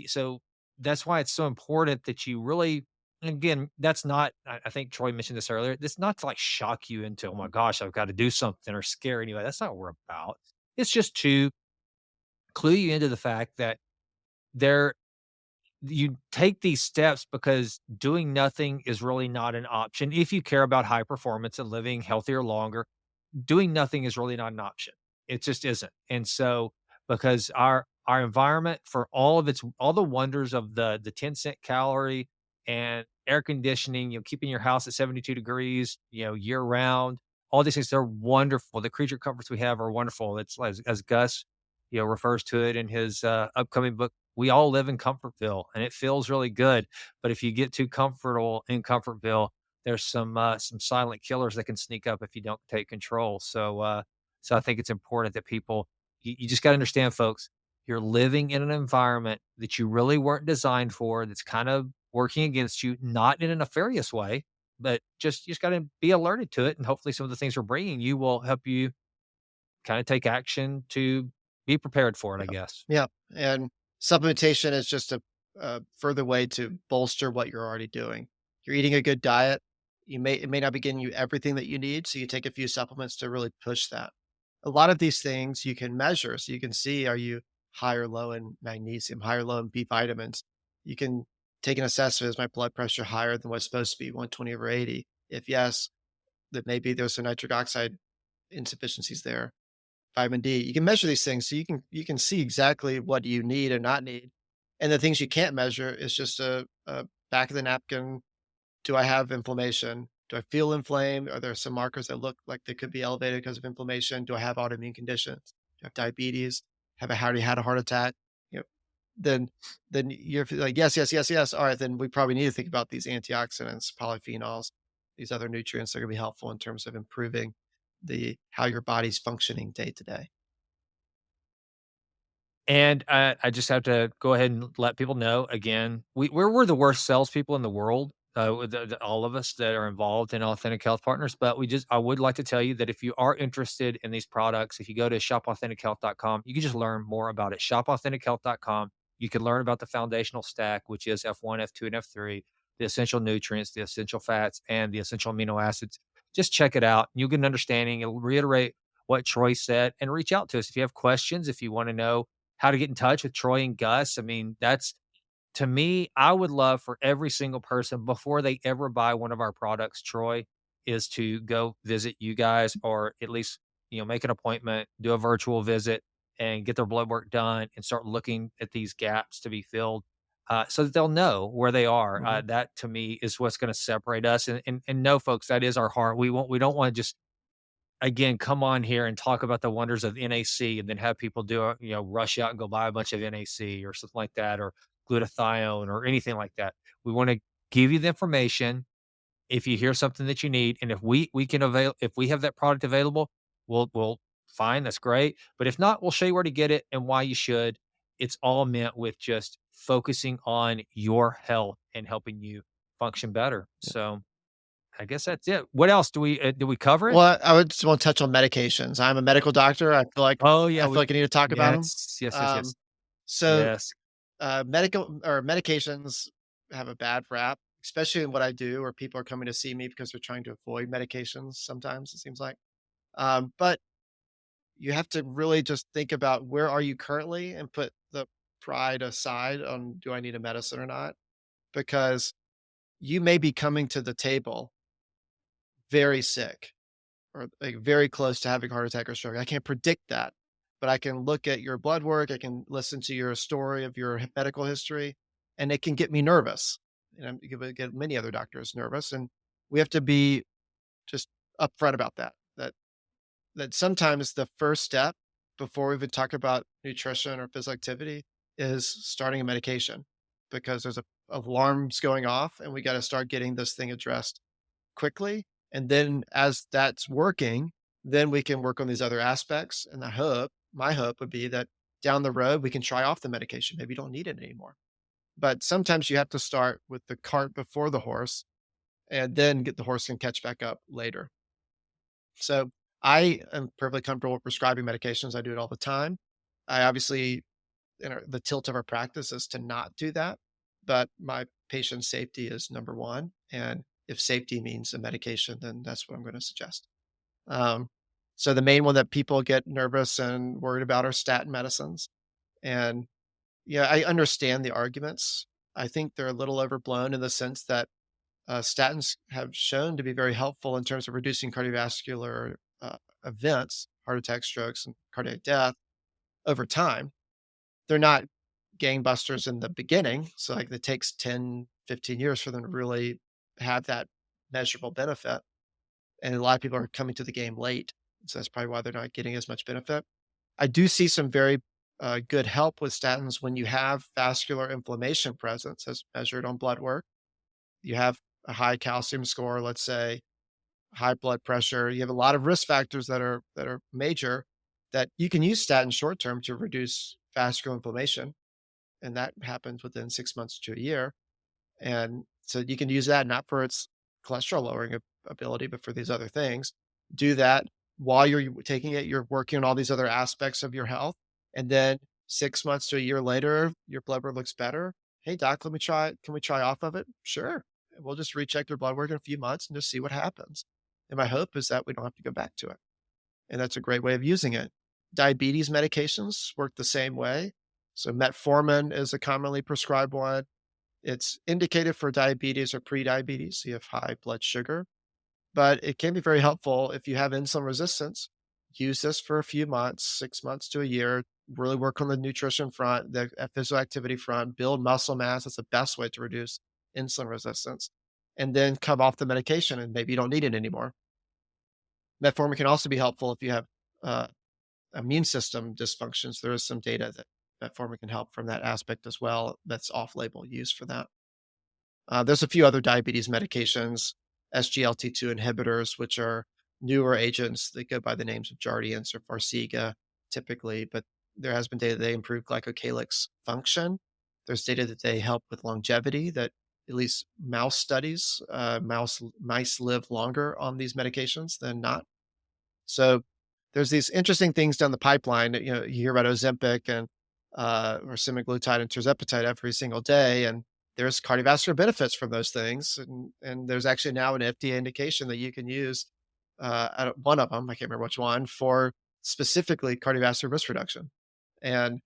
so that's why it's so important that you really again, that's not I think Troy mentioned this earlier. It's not to like shock you into, oh my gosh, I've got to do something or scare anybody. That's not what we're about. It's just to clue you into the fact that there you take these steps because doing nothing is really not an option. If you care about high performance and living healthier longer, doing nothing is really not an option. It just isn't. And so because our environment for all the wonders of the 10-cent calorie and air conditioning, keeping your house at 72 degrees, year round, all these things, they're wonderful. The creature comforts we have are wonderful. It's as Gus, refers to it in his upcoming book. We all live in Comfortville and it feels really good. But if you get too comfortable in Comfortville, there's some silent killers that can sneak up if you don't take control. So I think it's important that people you just got to understand, folks, you're living in an environment that you really weren't designed for, that's kind of working against you, not in a nefarious way, but you just got to be alerted to it, and hopefully some of the things we're bringing you will help you kind of take action to be prepared for it, I Yeah. guess. Yeah. And supplementation is just a further way to bolster what you're already doing. You're eating a good diet. It may not be getting you everything that you need. So you take a few supplements to really push that. A lot of these things you can measure. So you can see, are you high or low in magnesium, high or low in B vitamins? You can take an assessment. Is my blood pressure higher than what's supposed to be 120 over 80? If yes, then maybe there's some nitric oxide insufficiencies there. Vitamin D. You can measure these things so you can see exactly what you need and not need. And the things you can't measure is just a back of the napkin. Do I have inflammation? Do I feel inflamed? Are there some markers that look like they could be elevated because of inflammation? Do I have autoimmune conditions? Do I have diabetes? Have I already had a heart attack? You know, then then you're like, yes, yes, yes, yes. All right, then we probably need to think about these antioxidants, polyphenols, these other nutrients that are gonna be helpful in terms of improving the how your body's functioning day to day. And, I just have to go ahead and let people know again, we're the worst salespeople in the world, with all of us that are involved in Authentic Health Partners, but I would like to tell you that if you are interested in these products, if you go to shopauthentic.health.com, you can just learn more about it. Shopauthentic.health.com. You can learn about the foundational stack, which is F1, F2, and F3, the essential nutrients, the essential fats, and the essential amino acids. Just check it out. You'll get an understanding. It'll reiterate what Troy said, and reach out to us if you have questions, if you wanna know how to get in touch with Troy and Gus. I mean, that's to me, I would love for every single person before they ever buy one of our products, Troy, is to go visit you guys or at least, make an appointment, do a virtual visit and get their blood work done and start looking at these gaps to be filled. So that they'll know where they are. Mhm. That to me is what's going to separate us. And no, folks, that is our heart. We don't want to just again, come on here and talk about the wonders of NAC and then have people rush out and go buy a bunch of NAC or something like that, or glutathione or anything like that. We want to give you the information if you hear something that you need. And if we can if we have that product available, we'll fine, that's great. But if not, we'll show you where to get it and why you should. It's all meant with just focusing on your health and helping you function better. Yeah. So I guess that's it. What else do we cover it? Well, I would just wanna touch on medications. I'm a medical doctor. Oh, yeah, I feel we like I need to talk about them. yes, yes, yes, yes, Um, so, yes. medical or medications have a bad rap, especially in what I do, where people are coming to see me because they're trying to avoid medications sometimes, it seems like. But you have to really just think about where are you currently and put the pride aside on do I need a medicine or not? Because you may be coming to the table very sick or like very close to having a heart attack or stroke. I can't predict that, but I can look at your blood work. I can listen to your story of your medical history, and it can get me nervous. And it would get many other doctors nervous. And we have to be just upfront about that. That sometimes the first step before we even talk about nutrition or physical activity is starting a medication because there's alarms going off, and we got to start getting this thing addressed quickly. And then as that's working, then we can work on these other aspects. And my hope would be that down the road, we can try off the medication. Maybe you don't need it anymore. But sometimes you have to start with the cart before the horse and then get the horse can catch back up later. So I am perfectly comfortable with prescribing medications. I do it all the time. I obviously, the tilt of our practice is to not do that, but my patient safety is number one. And if safety means a medication, then that's what I'm going to suggest. Um, so the main one that people get nervous and worried about are statin medicines. And yeah, I understand the arguments. I think they're a little overblown in the sense that statins have shown to be very helpful in terms of reducing cardiovascular events, heart attacks, strokes, and cardiac death over time. They're not gangbusters in the beginning. So like it takes 10, 15 years for them to really have that measurable benefit. And a lot of people are coming to the game late. So that's probably why they're not getting as much benefit. I do see some very good help with statins when you have vascular inflammation presence as measured on blood work. You have a high calcium score, let's say, high blood pressure. You have a lot of risk factors that are major that you can use statin short term to reduce vascular inflammation, and that happens within 6 months to a year. And so you can use that not for its cholesterol lowering ability, but for these other things. Do that while you're taking it. You're working on all these other aspects of your health, and then 6 months to a year later, your blood work looks better. Hey doc, let me try. Can we try off of it? Sure. We'll just recheck your blood work in a few months and just see what happens. And my hope is that we don't have to go back to it. And that's a great way of using it. Diabetes medications work the same way. So metformin is a commonly prescribed one. It's indicated for diabetes or pre-diabetes, so you have high blood sugar, but it can be very helpful if you have insulin resistance. Use this for a few months, 6 months to a year. Really work on the nutrition front, the physical activity front, build muscle mass. That's the best way to reduce insulin resistance. And then come off the medication and maybe you don't need it anymore. Metformin can also be helpful if you have uh, immune system dysfunctions. There is some data that metformin can help from that aspect as well. That's off label use for that. There's a few other diabetes medications, SGLT2 inhibitors, which are newer agents that go by the names of Jardiance or Farxiga typically, but there has been data that they improve glycocalyx function. There's data that they help with longevity, that at least mouse studies, mice live longer on these medications than not. So there's these interesting things down the pipeline that, you hear about Ozempic and or semaglutide and tirzepatide every single day, and there's cardiovascular benefits from those things, and there's actually now an FDA indication that you can use one of them, I can't remember which one, for specifically cardiovascular risk reduction, and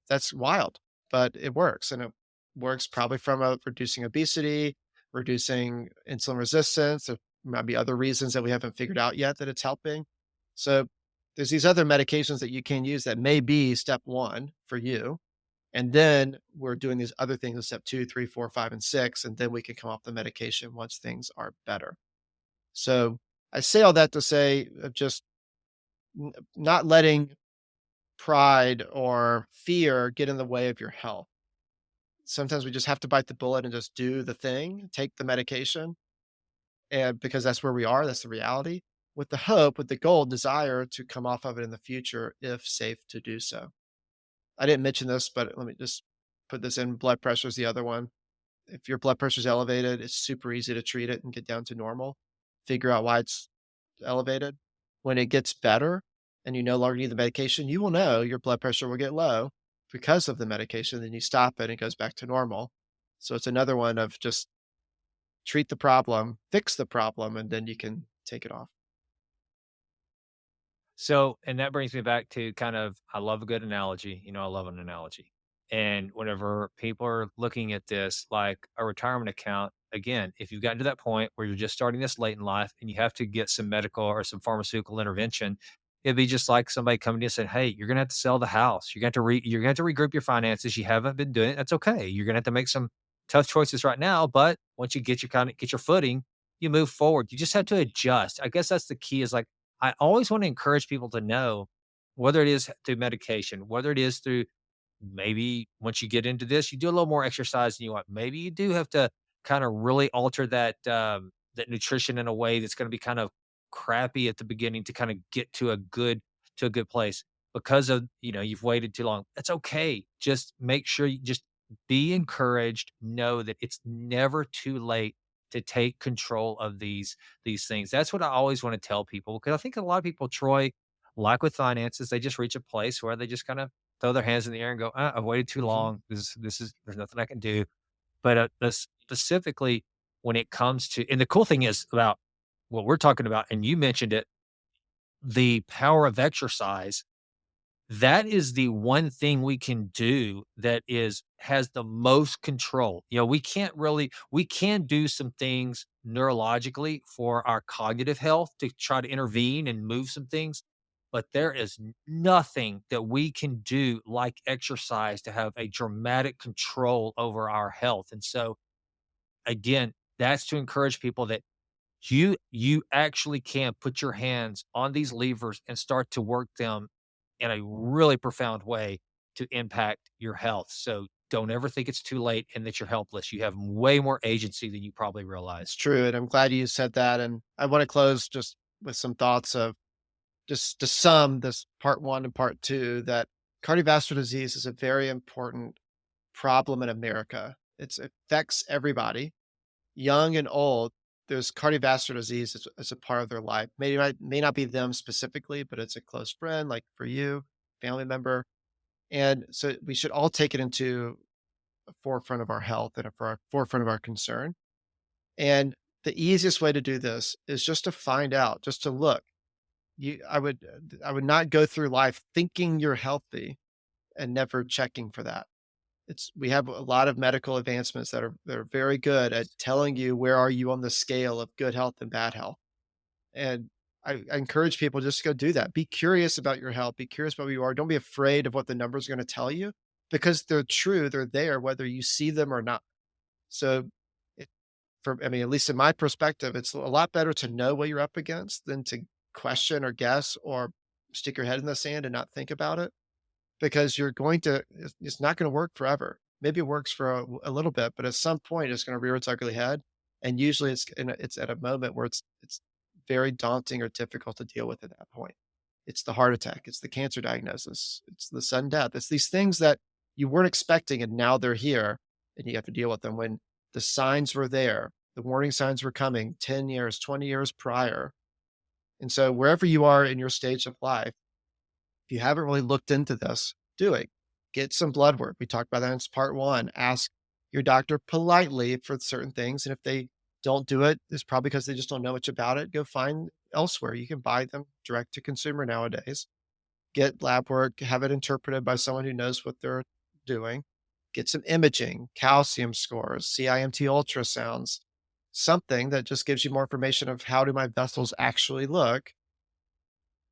that's wild, but it works, and it works probably from reducing obesity, reducing insulin resistance. There might be other reasons that we haven't figured out yet that it's helping. So there's these other medications that you can use that may be step one for you. And then we're doing these other things in step two, three, four, five, and six. And then we can come off the medication once things are better. So I say all that to say just not letting pride or fear get in the way of your health. Sometimes we just have to bite the bullet and just do the thing, take the medication, and because that's where we are, that's the reality, with the hope, with the goal, desire to come off of it in the future if safe to do so. I didn't mention this, but let me just put this in. Blood pressure is the other one. If your blood pressure is elevated, it's super easy to treat it and get down to normal. Figure out why it's elevated. When it gets better and you no longer need the medication, you will know your blood pressure will get low because of the medication. Then you stop it and it goes back to normal. So it's another one of just treat the problem, fix the problem, and then you can take it off. So, and that brings me back to kind of, I love a good analogy. I love an analogy. And whenever people are looking at this, like a retirement account, again, if you've gotten to that point where you're just starting this late in life and you have to get some medical or some pharmaceutical intervention, it'd be just like somebody coming to you and saying, "Hey, you're gonna have to sell the house. You're gonna have to regroup your finances. You haven't been doing it. That's okay. You're gonna have to make some tough choices right now, but once you get your footing, you move forward. You just have to adjust." I guess that's the key. Is like I always want to encourage people to know whether it is through medication, whether it is through maybe once you get into this, you do a little more exercise than you want. Maybe you do have to kind of really alter that nutrition in a way that's going to be kind of crappy at the beginning to kind of get to a good place because of you've waited too long. That's okay. Just make sure you just be encouraged. Know that it's never too late to take control of these things. That's what I always want to tell people because I think a lot of people, Troy, like with finances, they just reach a place where they just kind of throw their hands in the air and go, I've waited too Mhm. long. This is there's nothing I can do." But specifically when it comes to, and the cool thing is about what we're talking about, and you mentioned it, the power of exercise, that is the one thing we can do that has the most control. We can do some things neurologically for our cognitive health to try to intervene and move some things, but there is nothing that we can do like exercise to have a dramatic control over our health. And so again, that's to encourage people that you actually can put your hands on these levers and start to work them in a really profound way to impact your health. So don't ever think it's too late and that you're helpless. You have way more agency than you probably It's realize. true. And I'm glad you said that. And I want to close just with some thoughts of just to sum this part one and part two that cardiovascular disease is a very important problem in America. It affects everybody, young and old. There's cardiovascular disease as a part of their life. May not be them specifically, but it's a close friend, like for you, family member. And so we should all take it into the forefront of our health and for our forefront of our concern. And the easiest way to do this is just to find out, just to look. I would not go through life thinking you're healthy and never checking for that. We have a lot of medical advancements that are very good at telling you where are you on the scale of good health and bad health. And I encourage people just to go do that. Be curious about your health. Be curious about who you are. Don't be afraid of what the numbers are going to tell you because they're true. They're there, whether you see them or not. So, it, I mean, at least in my perspective, it's a lot better to know what you're up against than to question or guess or stick your head in the sand and not think about it because it's not going to work forever. Maybe it works for a little bit, but at some point it's going to rear its ugly head. And usually it's at a moment where it's very daunting or difficult to deal with at that point. It's the heart attack. It's the cancer diagnosis. It's the sudden death. It's these things that you weren't expecting and now they're here and you have to deal with them when the signs were there. The warning signs were coming 10 years, 20 years prior. And so wherever you are in your stage of life, if you haven't really looked into this, do it. Get some blood work. We talked about that in part one. Ask your doctor politely for certain things. And if they don't do it, it's probably because they just don't know much about it. Go find elsewhere. You can buy them direct to consumer nowadays. Get lab work, have it interpreted by someone who knows what they're doing. Get some imaging, calcium scores, CIMT ultrasounds, something that just gives you more information of how do my vessels actually look.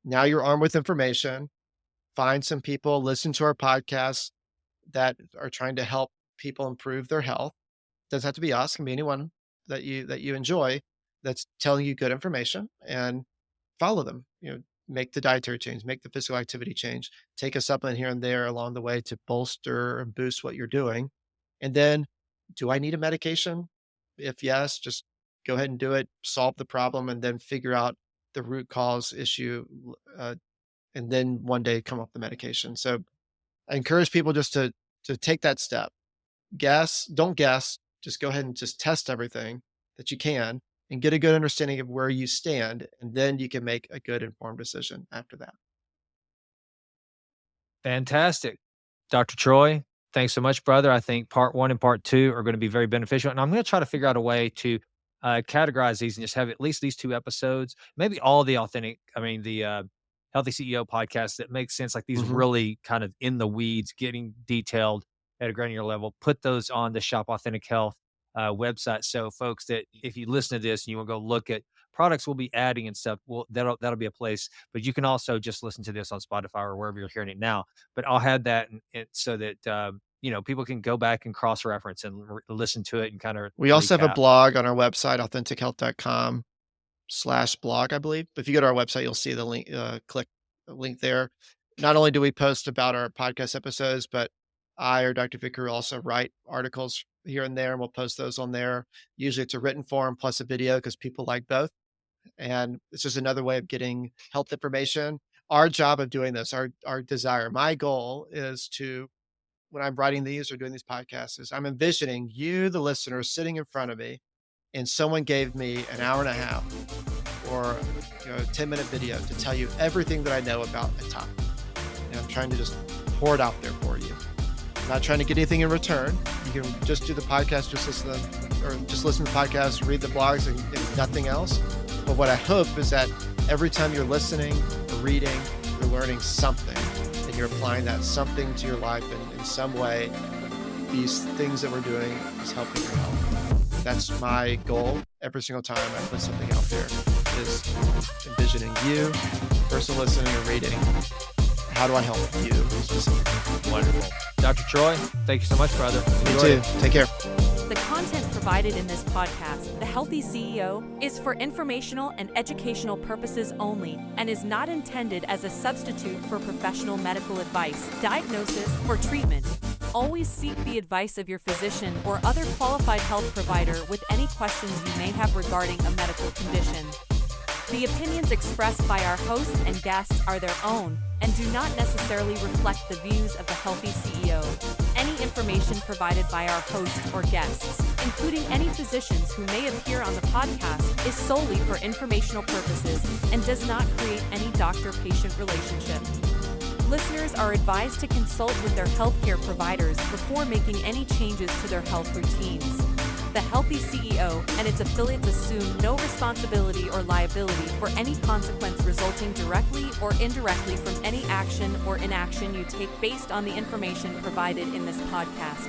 Now you're armed with information. Find some people, listen to our podcasts that are trying to help people improve their health. Doesn't have to be us, can be anyone that you enjoy that's telling you good information and follow them. Make the dietary change, make the physical activity change, take a supplement here and there along the way to bolster and boost what you're doing. And then, do I need a medication? If yes, just go ahead and do it, solve the problem, and then figure out the root cause issue. And then one day come off the medication. So I encourage people just to take that step. Don't guess, just go ahead and just test everything that you can and get a good understanding of where you stand. And then you can make a good informed decision after that. Fantastic. Dr. Troy, thanks so much, brother. I think part one and part two are going to be very beneficial. And I'm going to try to figure out a way to categorize these and just have at least these two episodes, maybe all the Healthy CEO podcasts that make sense, like these Mhm. really kind of in the weeds, getting detailed at a granular level. Put those on the Shop Authentic Health website. So, folks, that if you listen to this and you want to go look at products we'll be adding and stuff, well, that'll be a place. But you can also just listen to this on Spotify or wherever you're hearing it now. But I'll have that so that people can go back and cross reference and listen to it and kind of We also have a recap. blog on our website, authentichealth.com/blog, I believe. If you go to our website, you'll see the link, click the link there. Not only do we post about our podcast episodes, but I or Dr. Vicker also write articles here and there, and we'll post those on there. Usually it's a written form plus a video because people like both. And it's just another way of getting health information. Our job of doing this, our desire, my goal is to, when I'm writing these or doing these podcasts, is I'm envisioning you, the listener, sitting in front of me, and someone gave me an hour and a half or a 10-minute video to tell you everything that I know about a topic. And I'm trying to just pour it out there for you. I'm not trying to get anything in return. You can just do the podcast, just listen to the podcast, read the blogs, and nothing else. But what I hope is that every time you're listening or reading, you're learning something and you're applying that something to your life in some way. These things that we're doing is helping your health. That's my goal every single time I put something out there, is envisioning you, the person listening or reading. How do I help you specifically? Wonderful. Dr. Troy, thank you so much, brother. You too. Take care. The content provided in this podcast, The Healthy CEO, is for informational and educational purposes only and is not intended as a substitute for professional medical advice, diagnosis, or treatment. Always seek the advice of your physician or other qualified health provider with any questions you may have regarding a medical condition. The opinions expressed by our hosts and guests are their own and do not necessarily reflect the views of the Healthy CEO. Any information provided by our hosts or guests, including any physicians who may appear on the podcast, is solely for informational purposes and does not create any doctor-patient relationship. Listeners are advised to consult with their healthcare providers before making any changes to their health routines. The Healthy CEO and its affiliates assume no responsibility or liability for any consequence resulting directly or indirectly from any action or inaction you take based on the information provided in this podcast.